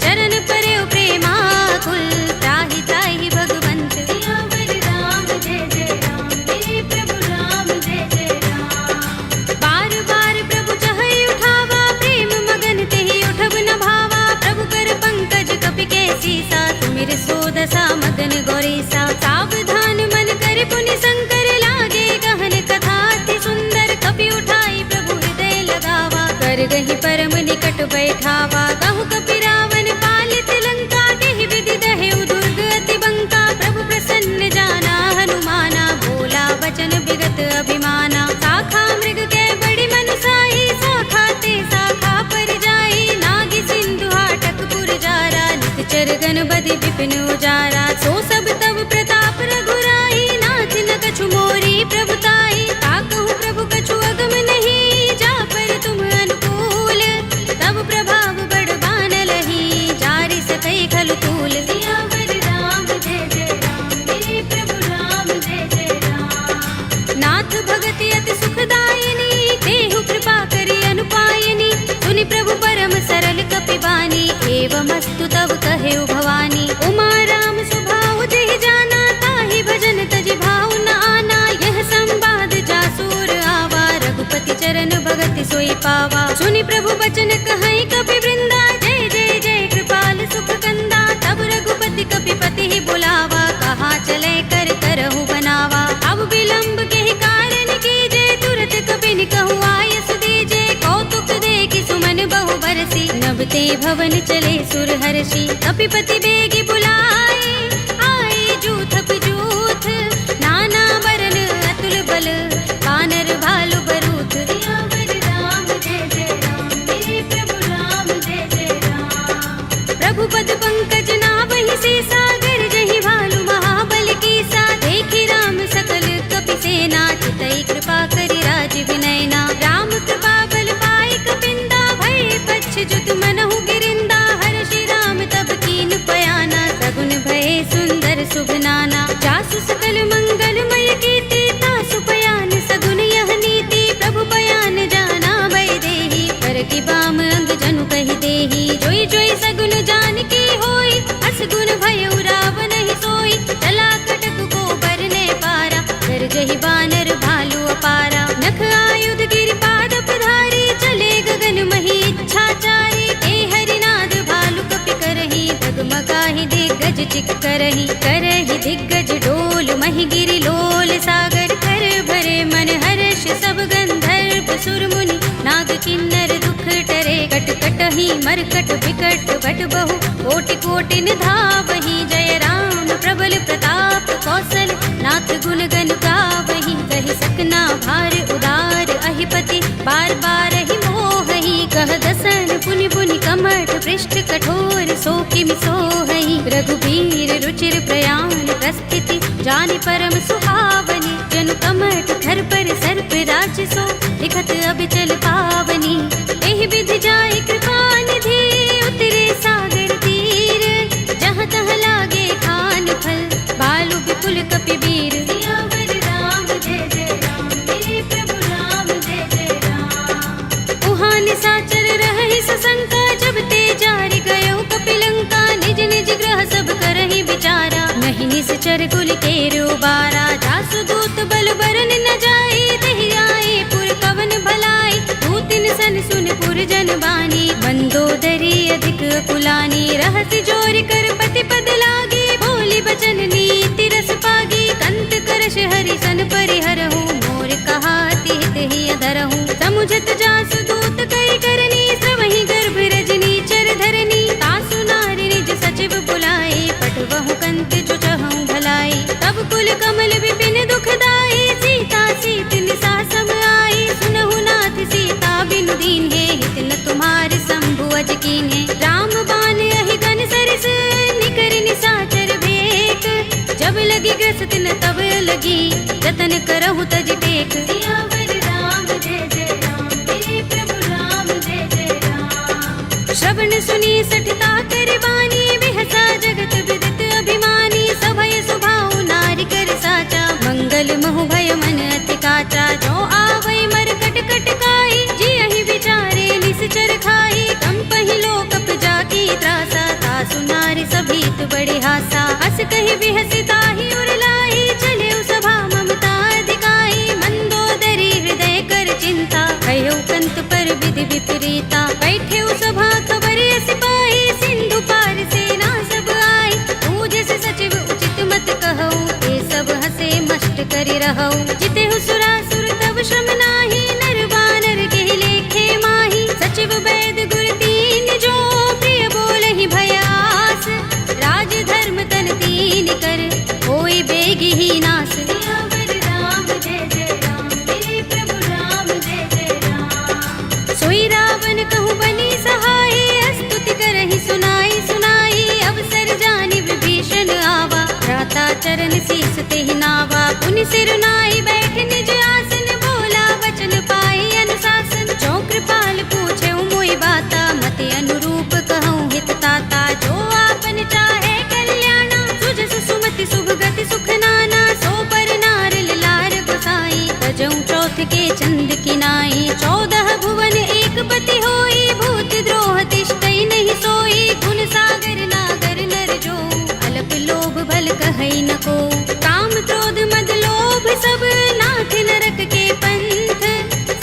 चरण परेउ प्रेमाकुल, त्राहि त्राहि भगवंत। सियावर राम जय जय राम, मेरे प्रभु राम जय जय राम। बार बार प्रभु चहई उठावा, प्रेम मगन तेहि उठब न भावा, प्रभु कर पंकज कपि के सीसा, तुमिर सोदसा मगन गौरीसा। सावधान मन कर पुनि शंकर, लागे गहन कथा अति सुंदर, कपि उठाई प्रभु हृदय लगावा, कर गहि परम निकट बैठावा। कहु कपि रावण पालित लंका, देहि विधि दहेउ दुर्ग अति बंका, प्रभु प्रसन्न जाना हनुमाना, बोला वचन विगत अभिमाना। शाखा मृग के बड़ी मनुसाही, शाखा ते शाखा पर जाई, नागी सिंधु हाटक पुर जारा, निकचर गण बदि विपिन उजारा। सो सब तब प्रताप रघुराई, नाथ न कछु मोरी प्रभुताई, ताकहु प्रभु कछु अगम नहीं, जा पर तुम अनुकूल, तब प्रभाव बड़ बान लही, जारि सकई खलु तूल। सियावर राम जय जय राम, मेरे प्रभु राम जय जय राम। नाथ भगति अति सुखदायिनी, देहु कृपा करि अनुपायिनी, सुनि प्रभु परम सरल कपि बानी, एवमस्तु तब कहेउ भवानी। उमा राम स्वभाव जेहि जाना, ताहि भजन तजि भाव न आना, यह संवाद जासुर आवा, रघुपति चरण भगति सोई पावा। सुनि प्रभु बचन कहई कपि वृंदा, जय जय जय कृपाल सुख कंदा, तब रघुपति कपि पति ही बुलावा, कहा चले कर करहु बनावा। अब विलंब के कारण कीजे, तुरत कपि कहु आयस दीजे, कौतुक देखि सुमन बहु बरसी, नभ ते भवन चले सुर हर्षि। कपिपति बेगी बुलाए, आए जूथप जूथ, नाना वरन अतुल बल, वानर भालु बरूथ। सियावर राम जय जय राम, मेरे प्रभु राम जय जय राम। प्रभु पद पंकज नावहि सीसा, गरजहि भालु महाबल कीसा, देखि राम सकल कपि सेना, चितई कृपा करि राज विनयना। राम कृपा बल पाई कपिंदा, भय पच्छ जुत मनहु गिरिंदा, हर्षि राम तब कीन पयाना, सगुन भय सुंदर शुभ नाना। जासु सकल मंगलमय कीर्ति, तासु पयान सगुन यह नीति, प्रभु पयान जाना भय देहि, कर की बाम अंग जनु कहि देहि। जोई जोई सगुन जानकी होई, अस गुण भयउ रावण ही सोई, चला कटक को बरने पारा, कर जहि बानर भालु अपारा। नख आयुध गिरिपाद पधारी, चले गगन मही इच्छाचारी, के हरिनाद भालु कपि करही, डगमगाहि दिग्गज चिक करही। करही दिग्गज डोल महि गिरि लोल सागर, कर भरे मन हर्ष सब गंधर्व सुर मुनि, नाग किन्नर दुख टरे। कट कटहि मरकट विकट बट बहु, कोटि कोटि निधावहि, जय राम प्रबल प्रताप कौशल, नाथ गुण गण गावहि। कहि सकना भार उदार अहिपति, बार बार ही मोहहि, कह दसन पुनि पुनि कमठ पृष्ठ कठोर, सो किमि सोहहि। रघुबीर रुचिर प्रयाण प्रस्थिति, जानि परम सुहावनी, जनु कमठ धर पर सर्प राज सो, लिखत अबिचल पावनी। एहि विधि जाय कृपा निधि, उतरे सागर तीर, जहाँ तहाँ लागे खान फल, भालु विपुल कपि वीर। सियावर राम जय जय राम, मेरे प्रभु राम जय जय राम। उहाँ निशाचर रहहि सशंका, जब ते जारि गयो कपिलंका, निज निज ग्रह सब करहि विचारा, नहीं निश्चर कुल केरु बारा। जासु दूत बल बरन न जाई, तेहि आए पुर कवन भलाई, दूतिन सन सुनपुर जन बानी, मंदोदरी अधिक कुलानी, रहस्य जोर कर पति पद लागी, बोली बचन नीति रस पागी, कंत करश हरि सन परिहरहु, मोर कहा हित ही अधरहु, समुझत जासु दूत कई करनी, श्रवहि गर्भ रजनी चर धरनी, तासु नारी निज सचिव बुलाए, पटवहु कंत जो चहु भलाई, तब कुल कमल विपिन दुखदाई, सीता सीत निसा सम आई, सुनहु नाथ सीता बिनु दीन्हे, हित न तुम्हार शंभु अज कीन्हे, राम बाण अहि गन सरिस, निकर निसाचर भेक, जब लगी ग्रस्त न तब लगी, जतन करहु तज टेक, सियावर राम जय जय राम, मेरे प्रभु राम जय जय राम। श्रवण सुनी सठता कर बानी, बिहसा जगत विदित अभिमानी, सभय सुभाउ नारी कर साचा, मंगल महु भय मन अति काचा, जो आवै मर कट कट काई, जियहि विचारे निश्चर खाई, कंपहि लोक जाकी त्रासा, तासु नारी सभीत बड़े हासा, अस कहि बिहसी ताहि उर लाई, चले सभा ममता अधिकाई, मंदोदरी हृदय कर चिंता, कहो कंत पर विधि विपरीता, बैठे सभा खबर सिपाही, सिंधु पार सेना सब आई, पूज से सचिव उचित मत कहऊ, ये सब हसे मष्ट करि रहऊ, जिते सुरासुर तब श्रम नाही, नर बानर के लेखे माही, सचिव वैद गुर तीन जो, प्रिय बोलहि भयास, राज धर्म तन तीन कर, होई बेगी ही नास, सियावर राम जय जय राम, मेरे प्रभु राम जय जय राम। सोई रावण कहूँ बनी सहाय, स्तुति करहि सुनाई सुनाई, अवसर जानि विभीषण आवा, भ्राता चरण शीस तेहि नावा, पुनि सिर नाई बैठ निज आसन, बोला वचन पाई अनुशासन, जो कृपाल पूछे मोहि बाता, मति अनुरूप कहूँ हित ताता, जो आपन चाहे कल्याणा, सुजस सुमति शुभ गति सुख नाना, सो पर नार लार बसाई, तजऊ चौथ के चंद किनाई, 14 भुवन एक पति होई, भूत द्रोह तिष्ठई नहीं सोई, गुण सागर नागर नर जो, अल्प लोभ भल कहई न को, काम क्रोध मद लोभ सब, नाथ नरक के पंथ,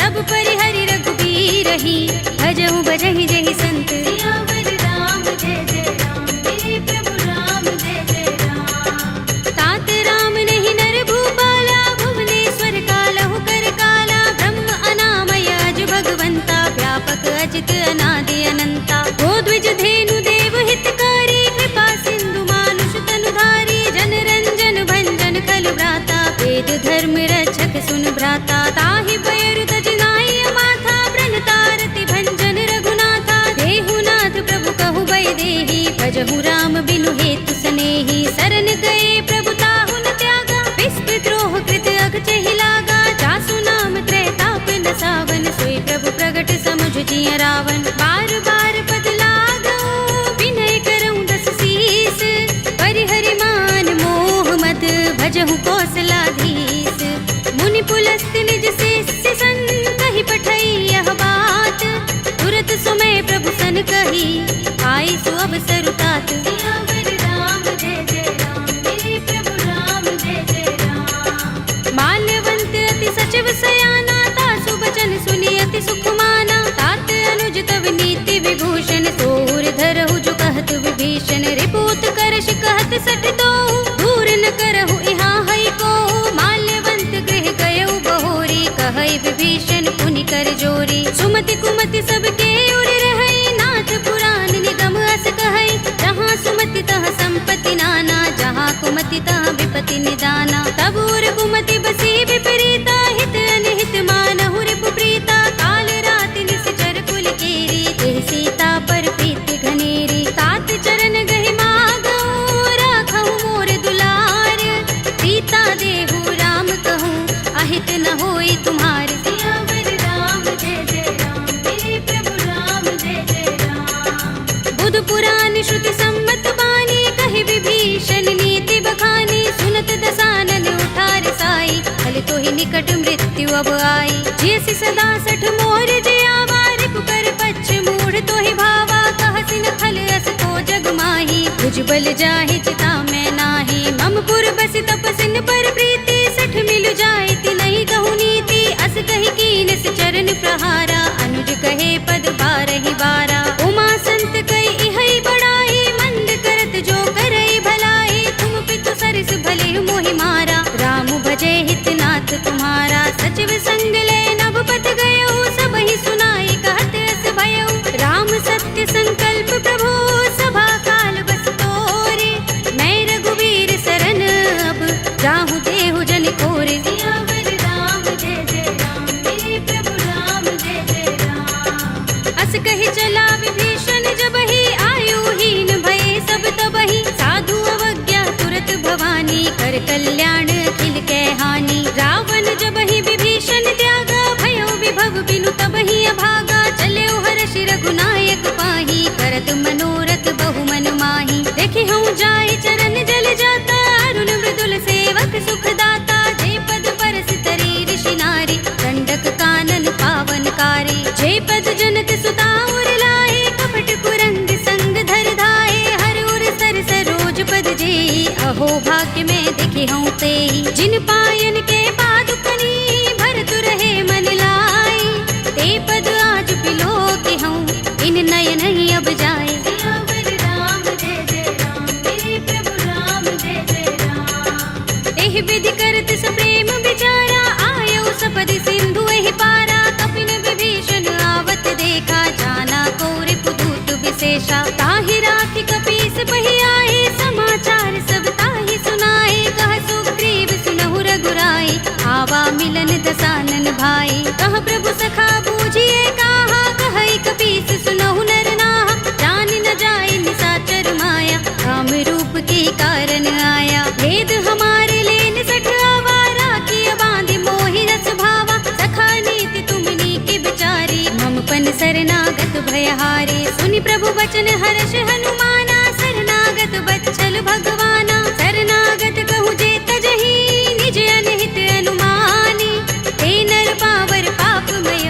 सब परिहरि रघुबीर ही, भजहु भजहि जहि संत, सियावर राम जय जय राम, मेरे प्रभु राम जय जय राम। तात राम नहीं नर भूपाला, भुवनेश्वर कालहु कर काला, ब्रह्म अनामय अज भगवंता, व्यापक अजित अनादि अनंता, गोद्विज धेनु देव हितकारी, कृपा सिंधु मानुष तनुधारी, जन रंजन भंजन खल भ्राता, वेद धर्म रक्षक सुन भ्राता, ताहि पैरु तज नाई माथा, ब्रह्मतारति भंजन रघुनाथा, देहु नाथ प्रभु कहु बै देहि, भजहु राम बिनु हेतु सनेहि, शरण गए प्रभु ताहु न त्यागा, विस्पि द्रोह कृत अगचहि लागा, जासु नाम त्रैताप न सावन, सोई प्रभु प्रगट समुझ जिय रावण, बार बार पद लागऊ, विनय करऊँ दस शीस, परिहरि मान मोह मद, भजहु कौशलाधीश, मुनि पुलस्त निज शिष्य संग, कहि पठई यह बात, तुरत सुमय प्रभु सन कही, आई सु अवसर तात, सियावर राम जय जय राम, मेरे प्रभु राम जय जय राम। माल्यवंत अति सचिव सयाना, तासु बचन सुनि अति सुख माना, तात अनुज तव नीति विभूषण, सोर धरहु जो कहत विभीषण, रिपुत करश कहत सठ तो, दूर न करहु इहाँ हई को, माल्यवंत गृह गयउ बहोरी, कहई विभीषण पुनि कर जोरी, सुमति कुमति सबके उर रहई, नाथ पुराण निगम अस कहई, जहाँ सुमति तहाँ संपत्ति नाना, जहाँ कुमति तहाँ विपत्ति निदाना, तब उर कुमति बसी विपरीता, हित अनहित मानहु रिपु प्रीता, काल राति निश्चर कुल केरी, देह सीता पर प्रीति घनेरी, तात चरण गहि मागऊ, राखहु मोर दुलार, सीता देहु राम कहूँ, अहित न होई तुम्हार, सियावर राम जय जय राम, मेरे प्रभु राम जय जय राम। बुध पुराण श्रुति सम्मत बानी, कहि विभीषण नीति बखानी, सुनत दसानन उठार साई, फल तो ही निकट मृत्यु अब आई, जैसी सदा सठ मोर जयावा, रिपु कर पच्छ मूढ़ तो ही भावा, कहसिन खल अस तो जग माही, तुझ बल जाहि चिता मैं नाही, मम पुर बस तपसिन पर प्रीति, सठ मिल जाए ति नहीं कहु नीति, अस कहि कीन चरण प्रहारा, अनुज कहि रघुनायक पाही, करत मनोरथ बहु मन माही। देखे हूँ जाय चरण जल जाता, अरुण मृदुल सेवक सुख दाता। जे पद परस तरी ऋषि नारी, दंडक कानन पावनकारी। जे पद जनत सुता उर लाए, कपट कुरंग संग धर धाए। हर उर सर सरोज पद जेई, अहो भाग्य में देखे हूँ तेई। जिन पायन के पादुकनी, भरत रहे मन लाई। ते पद आज बिलो के हूँ, इन नयन ही अब जाए। सियावर राम जय जय राम, मेरे प्रभु राम जय जय राम। एहि विधि करत सप्रेम विचारा, आयो सपदि सिंधु एहि पारा। कपिन विभीषण आवत देखा, जाना कौरि पुदूत विशेषा। ताहि राखि कपीस बहि आए, समाचार सब ताहि सुनाए। कह सुग्रीव सुनहु रघुराई, आवा मिलन दसानन भाई। कह प्रभु सखा बूझिए कहा, कहई कपीस सुनहु नर नाहा। जान न जाए निशाचर माया, काम रूप के कारण आया। भेद हमारे लेन सठ आवारा, किया बांधि मोहि रस भावा। सखा नीति तुमनी के बिचारी, मम पन शरणागत भयहारी। सुनि प्रभु वचन हर्ष हनुमाना, शरणागत बच्चल भगवाना। शरणागत कहूँ जे तजहि, निज अनहित अनुमानी। हे नर पावर पापमय,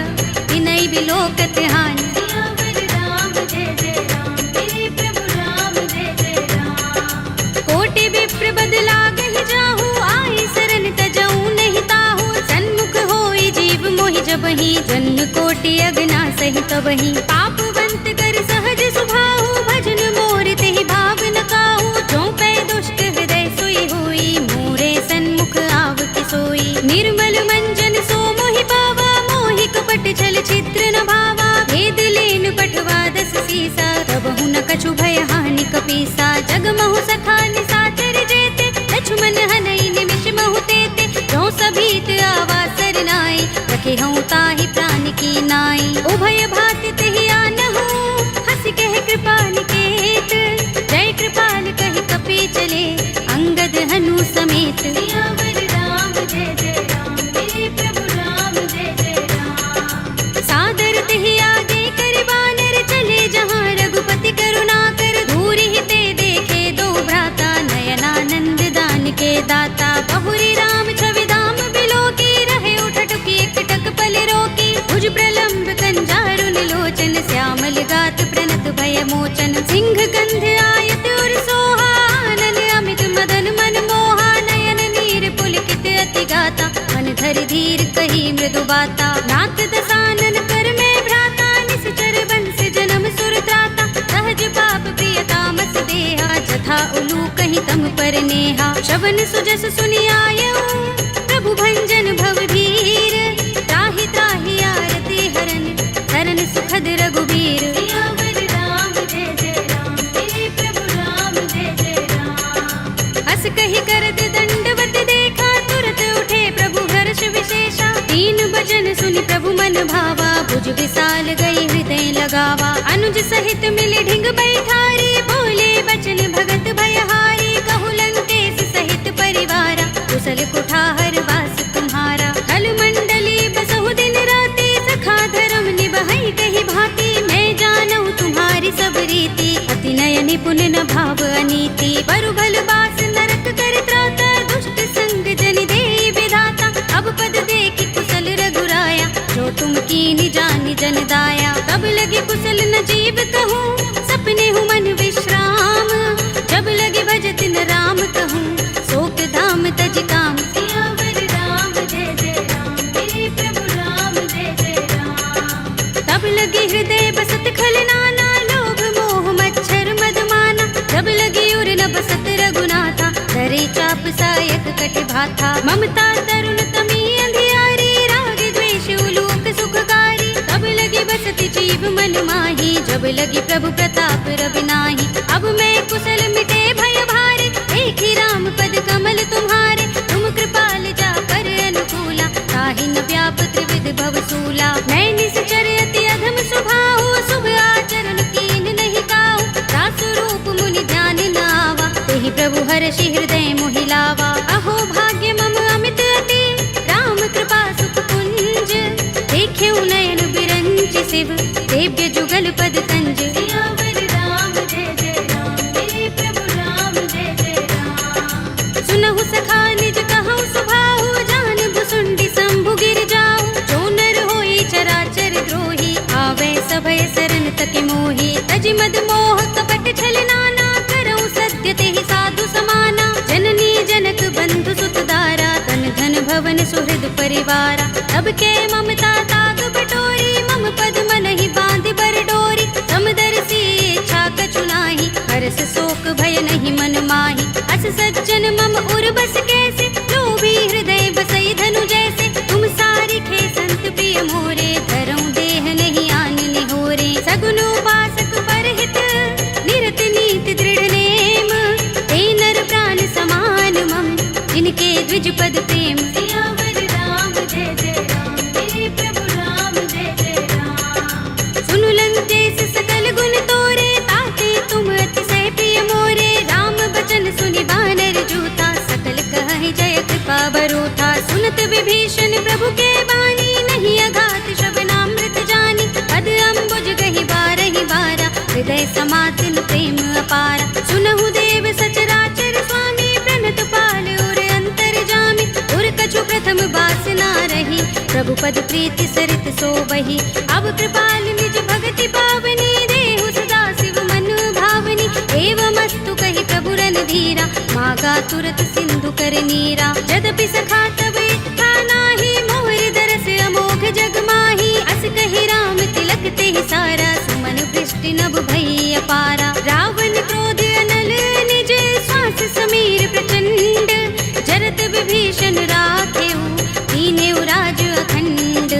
विनय बिलोकत हानि। सियावर राम जय जय राम, मेरे प्रभु राम जय जय राम। कोटि विप्र बद लागहि जाहु, आई शरण तजऊ नहीं ताहु। सन्मुख होई जीव मोहि जबहि, जन्म कोटि अगना सहि तबहि। पापवंत कर सहज सुभाहु, भजन मोर तेहि भाव न काहू। जो पै दुष्ट हृदय सोई होई, मोरे सन्मुख आव के सोई। निर्मल मंजन सो मोहि पावा, मोहि कपट छल चित्र न भावा। भेद लेन पठवा दस सीसा, तबहु न कछु भय हानि कपीसा। जग महु सखा निशाचर जेते, लक्ष्मण हनई निमिष महु तेते। जो सभीत आवा सरनाई, रखे हूँ ताहि प्राण की नाई। उभय भाति तेहि आनहु, हंस कह कृपाल केत। जय कृपाल कहि कपी चले, अंगद हनु समेत। सियावर राम जय जय राम, मेरे प्रभु राम जय जय राम। सादर तेहि आगे कर बानर, चले जहाँ रघुपति करुणा कर। दूर ही ते देखे दो भ्राता, नयनानंद दान के दाता। बहुरी राम छवि धाम बिलो की, रहे उठटुकी एकटक पल रोकी। भुज प्रलंब कंजारुन लोचन, श्यामल गात प्रणत भय मोचन। सिंह गंध आयत उर सोहा, आनन अमित मदन मन मोहा। नयन नीर पुलकित अति गाता, मन धरि धीर कही मृदु बाता। नाथ दसानन कर में भ्राता, निश्चर बंस जन्म सुर त्राता। सहज पाप प्रिय तामस देहा, जथा उलू कहीं तम पर नेहा। श्रवण सुजस सुनि आयऊ, प्रभु भंजन भव भीर। त्राहि त्राहि आरती हरन, शरण सुखद रघुबीर। सियावर राम जय जय राम, मेरे प्रभु राम जय जय राम। हस कहि करत दंडवत देखा, तुरत उठे प्रभु हर्ष विशेषा। दीन भजन सुनि प्रभु मन भावा, भुज विशाल गई हृदय लगावा। अनुज सहित मिले ढिंग बैठारी, बोले बचन भगत भयहारी। कहु लंकेश सहित परिवारा, कुशल कुठार वास तुम्हारा। खल मंडली बसहु दिन राति, सखा धर्म निबहै कहि भांति। मैं जानऊ तुम्हारी सब रीति, अति नय निपुण न भाव अनीति। बरु भल बास नरक कर त्राता, दुष्ट संग जन देई विधाता। अब पद देखि कुशल रघुराया, जो तुम कीनि जानि जन दाया। तब लगे कुशल न जीव कहूँ, सपने हूँ मन विश्राम। जब लगे भजत न राम कहूँ, शोक धाम तज काम। सियावर राम जय जय राम, मेरे प्रभु राम जय जय राम। तब लगे हृदय बसत खल नाना, लोभ मोह मच्छर मदमाना। जब लगे उर न बसत रघुनाथा, धरे चाप सायक कट भाथा। ममता तरुण तमी अंधियारी, राग द्वेष उलूक सुखकारी। तब लगे बसत जीव मन माही, जब लगे प्रभु प्रताप रवि नाही। अब मैं कुशल मिटे भय भारे, देखी राम पद कमल तुम्हारे। तुम कृपाल जा पर अनुकूला, ताहि न व्याप त्रिविध भव सूला। मैं निश्चर अति अधम स्वभाव, शुभ आचरण कीन नहीं काहू। दासु रूप मुनि ध्यान न आवा, तेहि प्रभु हर्षि हृदय मोहि लावा। अहो भाग्य मम अमित अति, राम कृपा सुख कुंज। देख्यऊ नयन बिरंच शिव, दिव्य जुगल पद कंज। सियावर राम जय जय राम, मेरे प्रभु राम जय जय राम। सुनहु सखा निज कहु सुभाहु, जान भुसुंडी शंभु गिर जाऊ। जो नर होई चराचर द्रोही, आवे सभय शरण तक मोही। तज मद मोह कपट छल नाना, करऊं सत्य तेहि साधु समाना। जननी जनक बंधु सुत दारा, तन धन भवन सुहृद परिवारा। तब के ममता ताग बटोरी, मम पद मन ही बांध बर डोरी। समदर्शी इच्छा कछु नाही, हरस शोक भय नहीं मन माही। अस सज्जन मम उर बस कैसे, लोभी हृदय बसई धनु जैसे। तुम सारी खे संत प्रिय मोरे, धरऊं देह नहीं आन निहोरे। सगुन उपासक परहित, निरत नीति दृढ़ नेम। ते नर प्राण समान मम, जिनके द्विज पद प्रेम। सियावर राम जय जय राम, मेरे प्रभु राम जय जय राम। सुनु लंकेश सकल गुण तोरे, ताते तुम अतिशय प्रिय मोरे। राम बचन सुनि बानर जूथा, सकल कहहि जय कृपा बरूथा। सुनत विभीषण प्रभु के बानी, नहीं अघात श्रवणामृत जानी। पद अम्बुज गहि बारहि बारा, हृदय समातिन प्रेम अपारा। सुनहु देव सचराचर स्वामी, प्रणत पाल उर अंतर जामी। उर कछु प्रथम बासना रही, प्रभु पद प्रीति सरित सोबहि। अब कृपाल निज भगति पावनी, देहु सदा शिव मन भावनी। एवमस्तु कहि प्रभु रणधीरा, मागा तुरत सिंधु कर नीरा। यद्यपि सखा तब इच्छा नाही, मोर दरस अमोघ जग माही। अस कहि राम तिलक तेहि सारा, सुमन वृष्टि नभ भई अपारा। रावण क्रोध अनल निज, श्वास समीर प्रचंड। जरत विभीषण राखेऊ, दीनेउ राज अखंड।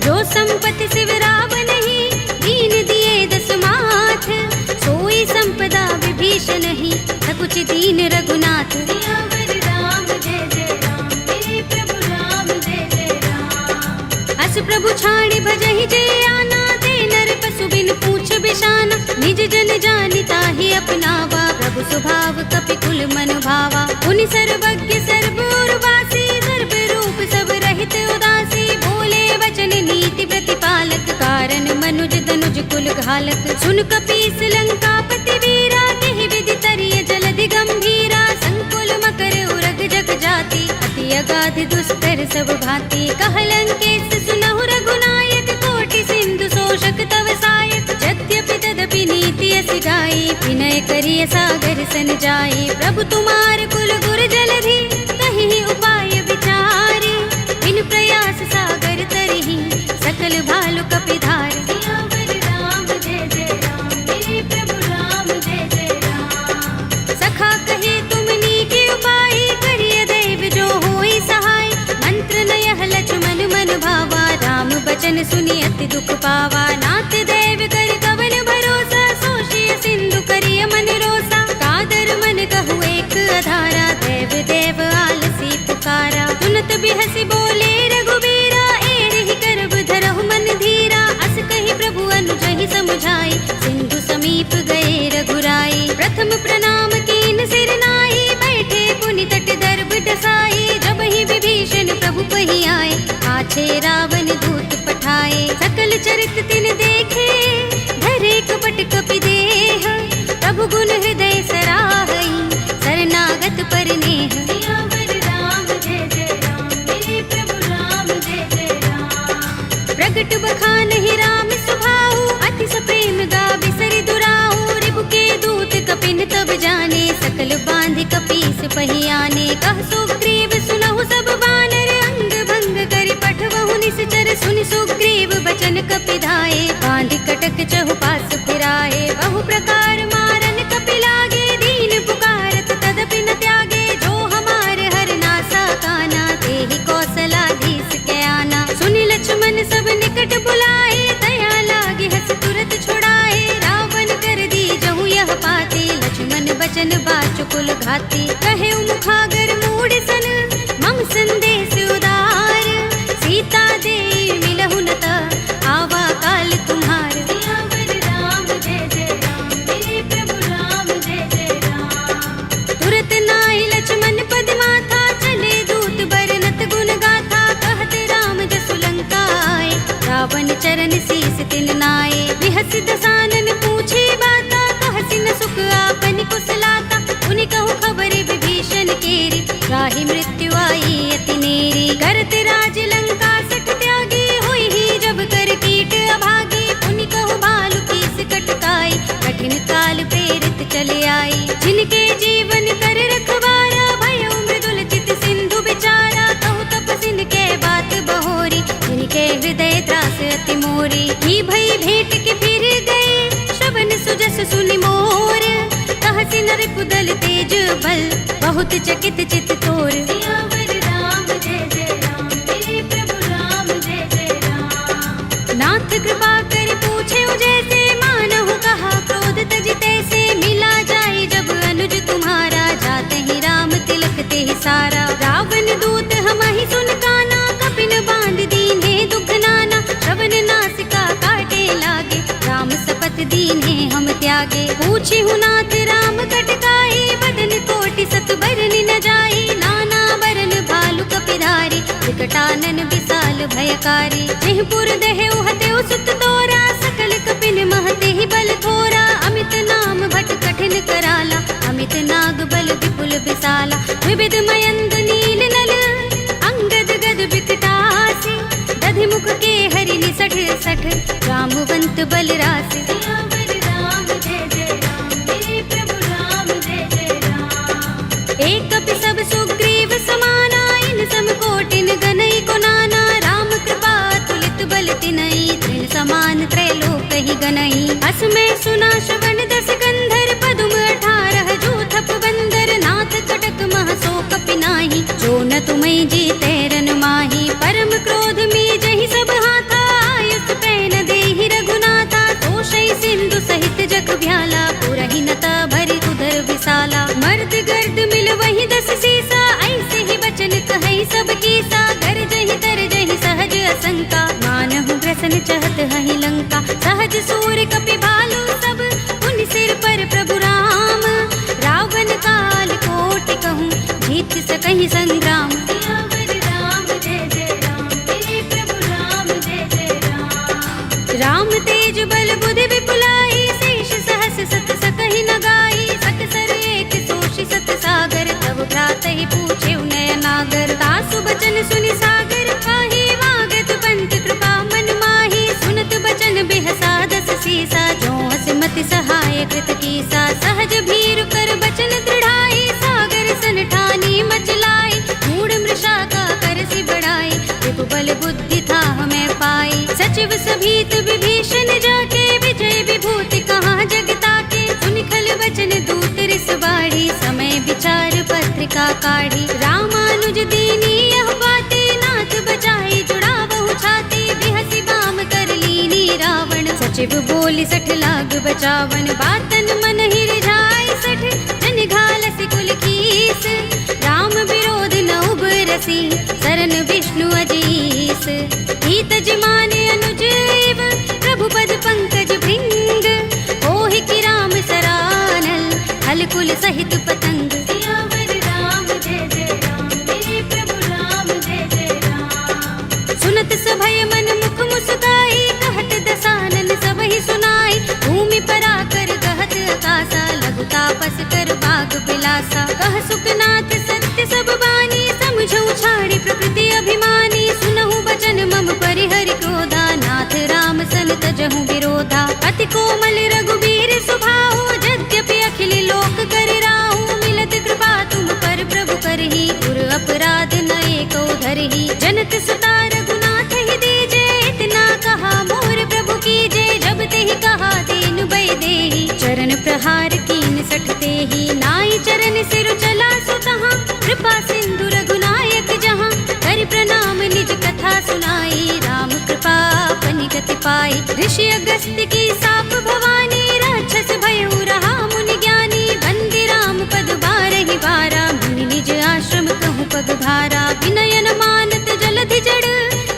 जो संपत्ति शिव रावण ही, दीन दिए दस माथ। सोई संपदा विभीषण ही, सकुच दीन रघुनाथ। सियावर राम जय जय राम, मेरे प्रभु राम जय जय राम। अस प्रभु छाड़ी भजहि जय आना, ते नर पशु बिन पूछ बिशाना। निज जन जानि ताहि अपनावा, प्रभु स्वभाव कपि कुल मन भावा। पुनि सर्वज्ञ सर्व उर्वासी, सर्व रूप सब रहित उदासी। बोले वचन नीति प्रतिपालक, कारण मनुज तनुज कुल घालक। सुन कपीस लंकापति वीरा, केहि विधि तरिय जलधि गंभीरा। संकुल मकर उरग जग जाति, अति अगाध दुस्तर सब भांति। कह लंकेश सुनहु रघुनायक, कोटि सिंधु शोषक तव सायक। यद्यपि तदपि नीति अस गाई, विनय करिय सागर सन जाई। प्रभु तुम्हार कुल गुर जलधि, कहि उपाय विचारी। बिन प्रयास सागर तरहि, सकल भालु कपिधार। सियावर राम जय जय राम, मेरे प्रभु राम जय जय राम। सखा कहे तुम नीके उपाय, करिय दैव जो होई सहाय। मंत्र नयह लक्ष्मण मन भावा, राम बचन सुनि अति दुख पावा। नाथ दैव कर कवन भरोसा, सोषिय सिंधु करिय मन रोसा। कादर मन कहु एक अधारा, देव देव आलसी पुकारा। सुनत बिहसि बोले रघुबीरा, एहि करब धरहु मन धीरा। अस कहि प्रभु अनुजहि समुझाई, सिंधु समीप गए रघुराई। प्रथम प्रणाम कीन सिर नाई, बैठे पुनि तट दर्भ डसाई। जब ही विभीषण प्रभु पहि आए, पाछे रावण दूत पठाए। सकल चरित तिन देखे, धरे कपट कपि देह। प्रभु गुण हृदय सराहई, शरणागत पर नेह। सियावर राम जय जय राम, मेरे प्रभु राम जय जय राम। प्रगट बखानहि राम सुभाऊ, अति सप्रेम गावि सरि दुराऊ। रिपु के दूत कपिन तब जाने, सकल बांधि कपीस पहि आने। कह सुग्रीव सुनहु सब बानर, अंग भंग करि पठवहु निश्चर। सुनि सुग्रीव बचन कपिधाए, बांधि कटक चहुपास फिराए। बहु प्रकार मारन कपि लागे, दीन पुकारत तदपि न त्यागे। जो हमार हर नासा काना, तेहि कौशलाधीश के आना। सुनि लक्ष्मण सब निकट बुलाए, दया लागे हस तुरत छुड़ाए। रावण कर दी जहु यह पाती, लक्ष्मण बचन बाचुकुल घाती। कहे मुखागर मूढ़ सन, मम संदेश उदार। सीता दे मिलहु न त, आवा काल तुम्हार। सियावर राम जय जय राम, मेरे प्रभु राम जय जय राम। तुरत नाहि लक्ष्मण पद माथा, चले दूत बरनत गुण गाथा। कहत राम जसु लंका आए, रावण चरण शीस तिन नाये। बिहस दसानन पूछे बाता, कहसी न सुख आपन कुशलाता। उनि कहु खबर विभीषण केरी, राहि मृत्यु आई अति नेरी। करत राज लंका सठ त्यागी, हुई ही जब कर कीट अभागी। उनि कहु भालु कीस कटकाई, कठिन काल प्रेरित चले आई। जिनके जीवन कर रखवारा, भयउ मृदुल चित सिंधु बिचारा। कहु तपसिन के बात बहोरी, जिनके हृदय त्रास अति मोरी। ही भई भेंट के फिर गए, श्रवण सुजस सुनि मोर। कहसी नर कुदल तेज बल, बहुत चकित चित तोर। सियावर राम जय जय राम, मेरे प्रभु राम जय जय राम। नाथ कृपा कर पूछे जैसे, मानहु कहा क्रोध तज तैसे। मिला जाए जब अनुज तुम्हारा, जाते ही राम तिलक ते सारा। रावण दूत हमहि सुन काना, कपिन बांध दीन्हे दुख नाना। श्रवण नासिका काटे लागे, राम सपत दीन्हे हम त्यागे। पूछिहु नाथ राम कटकाई, बदन कोटि सत बरन न जाई। नाना बरन भालु कपिधारी, विकटानन विशाल भयकारी। जेहपुर दहेउ हतेउ सुत तोरा, सकल कपिन महते ही बल थोरा। अमित नाम भट कठिन कराला, अमित नाग बल विपुल विशाला। विविध मयंग नील नल, अंगद गद विकटासी। दधि मुख के हरि निसठ सठ, रामवंत बल रासि। सियावर राम जय जय राम, मेरे प्रभु राम जय जय राम। एक कपि सब सुग्रीव समाना, इन सम कोटिन गनई को नाना। राम कृपा तुलित बल तिनई, तृण समान त्रैलोक ही गनई। अस में सुना श्रवण दस गंधर, पदुम 18 जूथप बंदर। नाथ कटक मह सो कपि नाही, जो न तुम्हें जीते रन माही। परम क्रोध में जहि सब हाथा, आयुष पैन देहि रघुनाथा। तोषै सिंधु सहित जग भ्याला, पुरहि नता भरि उदर विशाला। मर्द गर्द मिल वही 10 सीसा, ऐसे ही बचन कहै सब कीसा। गरजहि तरजहि सहज असंका, मानहु ग्रसन चहत हहि लंका। सहज सूर कपि भालु सब, उन सिर पर प्रभु राम। रावण काल कोटि कहूँ, जीत सकहि संग्राम। सियावर राम जय जय राम, मेरे प्रभु राम जय जय राम। राम तेज बल बुद्धि विपुलाई, शेष सहस सत सकहि न गाई। सकसर एक सोषि सत सागर, तब भ्रातहि पूछे नयनागर। तासु बचन सुनि सागर काहि, मागत पंत कृपा मन माही। सुनत बचन बिहसा 10 सीसा, जो हस मति सहाय कृत कीसा। सहज भीरु कर बचन दृढ़ाई, सागर सन ठानी मचलाई। मूढ़ मृषा का करसि बढ़ाई, रिपु बल बुद्धि था हमें पाई। सचिव सभीत विभीषण जाके, विजय विभूति कहाँ जग ताके। सुनि खल बचन दूत रिस बाढ़ी, समय विचार पत्रिका काढ़ी। रामानुज दीनी यह बातें, नाथ बचाई जुड़ावहु छाती। बिहसि बाम कर लीनी रावण, सचिव बोली 60 लाग बचावन। बातन मन ही रिझाई 60, जन घालसि कुल कीस। राम विरोध न उबरसी, सरन विष्णु अजीस। हित जिमाने अनुज एव, प्रभु पद पंकज भृंग। ओहि की राम सरानल, हल कुल सहित पतंग। सियावर राम जय जय राम, मेरे प्रभु राम जय जय राम। सुनत सभय मन मुख मुस्काई, कहत दसानन सबहि सुनाई। भूमि पराकर गहत आकाशा, लघु तापस कर बाग बिलासा। कह सुखनाथ सत्य सब बानी, समझौ छाड़ी प्रकृति अभिमानी। सुनहु बचन मम परिहरि क्रोधा, नाथ राम सन तजहु विरोधा। अति कोमल रघुबीर सुभाहु, यद्यपि अखिल लोक कर राहु। मिलत कृपा तुम पर प्रभु करही, गुर अपराध न एको धरही। जनक सुता रघुनाथ ही दीजे, इतना कहा मोर प्रभु कीजे। जब तेहि कहा दीन भय देहि, चरण प्रहार कीन 60 तेहि। नाई चरण सिर चला सुतहाँ, कृपा सिंधु रघुनायक जहाँ। कर प्रणाम निज कथा सुनाई, राम कृपा अपनि गति पाई। ऋषि अगस्त्य की साप भवानी, राक्षस भयउ रहा मुनि ज्ञानी। बंदी राम पद बारहि बारा, मुनि निज आश्रम कहूँ पग भारा। विनयन मानत जलधि जड़,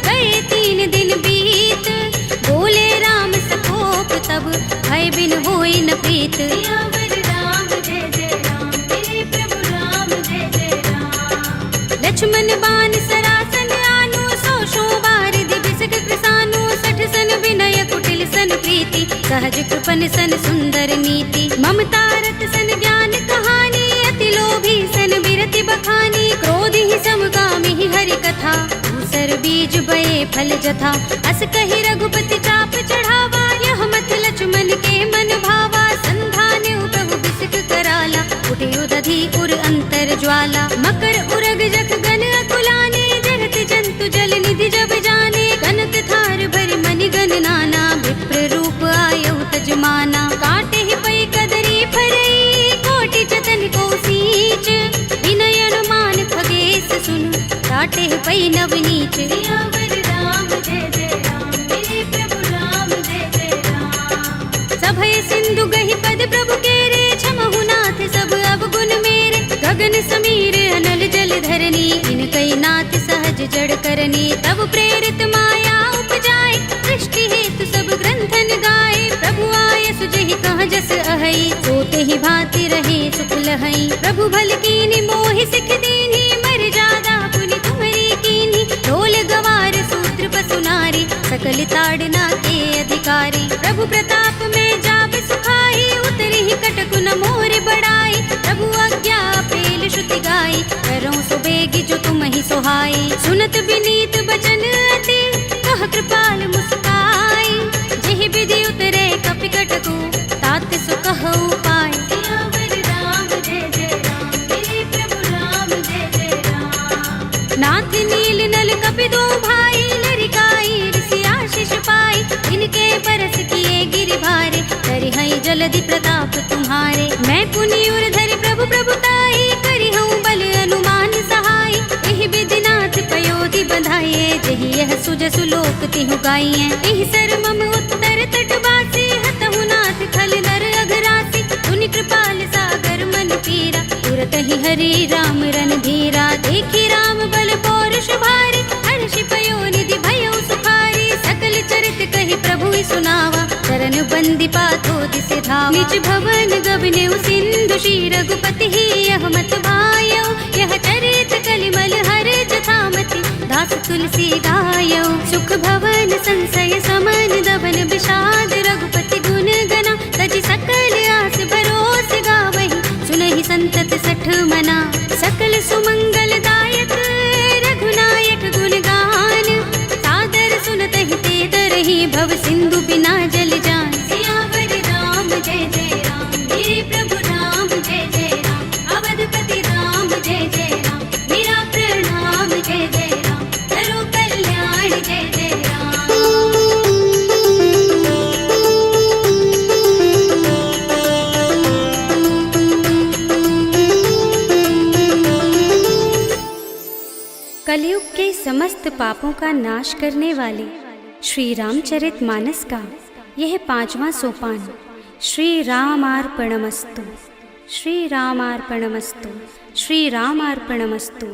गए 3 दिन बीत। बोले राम सकोप तब, भय बिन होई न प्रीत। सियावर राम जय जय राम, मेरे प्रभु राम जय जय राम। लक्ष्मण बान सरासन आनो, 100 बार दिबिसक कृसानो। 60 सन विनय कुटिल सन प्रीति, प्रीति, सहज कृपन सन सुंदर नीति, ममता रत सन ज्ञान कहानी, अति लोभी सन बिरति बखानी, क्रोध ही समकामी ही हरि कथा, दूसर बीज बये फल जथा, अस कहि रघुपति चाप चढ़ावा, यह मत लक्ष्मण के मन भावा, संधान प्रभु बिसिक कराला, उठे उदधि उर अंतर ज्वाला, मकर उरग जख गन अकुलाने, जगत जंतु जल निधि जब जाने, कनक थार भर मनि गण नाना, विप्र रूप आयौ तजमाना, काटे ही पै कदरी फरई, कोटि जतन को सींच, विनय अनुमान खगेश सुन, काटे ही पै नवनीच, सियावर राम जय जय राम, मेरे प्रभु राम जय जय राम, सभय सिंधु गहि पद प्रभु केरे, छमहु नाथ सब अवगुण मेरे, गगन समीर अनल जल धरनी, इनकई नाथ सहज जड़ करनी, तब प्रेरित माया उपजाए, सृष्टि हेतु सब ग्रंथन गाए, प्रभु आय सुजहि कहाँ जस अहै, सोते ही भांति रहे सुख लहै, प्रभु भल कीनी मोहि सिख दीनी, मर जादा पुनि तुम्हरी कीनी, ढोल गवार सूत्र पसु नारी, सकल ताड़ना के अधिकारी, प्रभु प्रताप में जाब सुखाई, उतरी ही कटकु न मोर बढ़ाई, प्रभु आज्ञा पेल श्रुति गाई, करो सो बेगी जो तुम ही सोहाई, सुनत विनीत बचन अति, कह कृपाल मुस्काई, जेहि विधि उतरे कपि कटकु, तात सो कहु पाय, सियावर राम जय जय राम, मेरे प्रभु राम जय जय राम, नाथ नील नल कपि दो भाई, लरिकाई ऋषि आशीष पाई, इनके बरस किए गिरि भारे, करिहै जलधि प्रताप तुम्हारे, मैं पुनि उर धरि प्रभु प्रभुताई, करिहऊँ बल अनुमान सहाय, एहि विधिनाथ पयोधि बधाइए, जेहि यह सुजसु लोक तिहु गाइए, एहि सर मम उत्तर तट बासी, हतहु नाथ खल नर अघरासी, सुनि कृपाल सागर मन पीरा, तुरत ही हरि राम रन धीरा, देखी राम बल पौरुष भारी, हर्षि पयो निधि भयो सुखारी, सकल चरित कहि प्रभु सुनावा, चरण बंदी पाथो दिसे धावा, निज भवन गबनेउ सिंधु श्री रघुपति ही यह मत भायौ, यह चरित कलिमल हर जथामति, दास तुलसी गायौ, सुख भवन संशय समन दबन विषाद, रघुपति गुण गना, तजि सकल आस भरोस गावहि, सुनहि संतत सठ मना, सकल सुमंगल दायक रघुनायक गुण गान, सादर सुनतहि ते दरहि भव सिंधु बिना जल जान, सियावर राम जय जय राम, मेरे प्रभु राम जय जय राम, अवधपति राम जय जय राम, मेरा प्रणाम जय जय राम, करो कल्याण जय जय राम। कलयुग के समस्त पापों का नाश करने वाले श्री रामचरित मानस का यह 5वां सोपान, श्री रामार्पणमस्तु, श्री रामार्पणमस्तु, श्री रामार्पणमस्तु।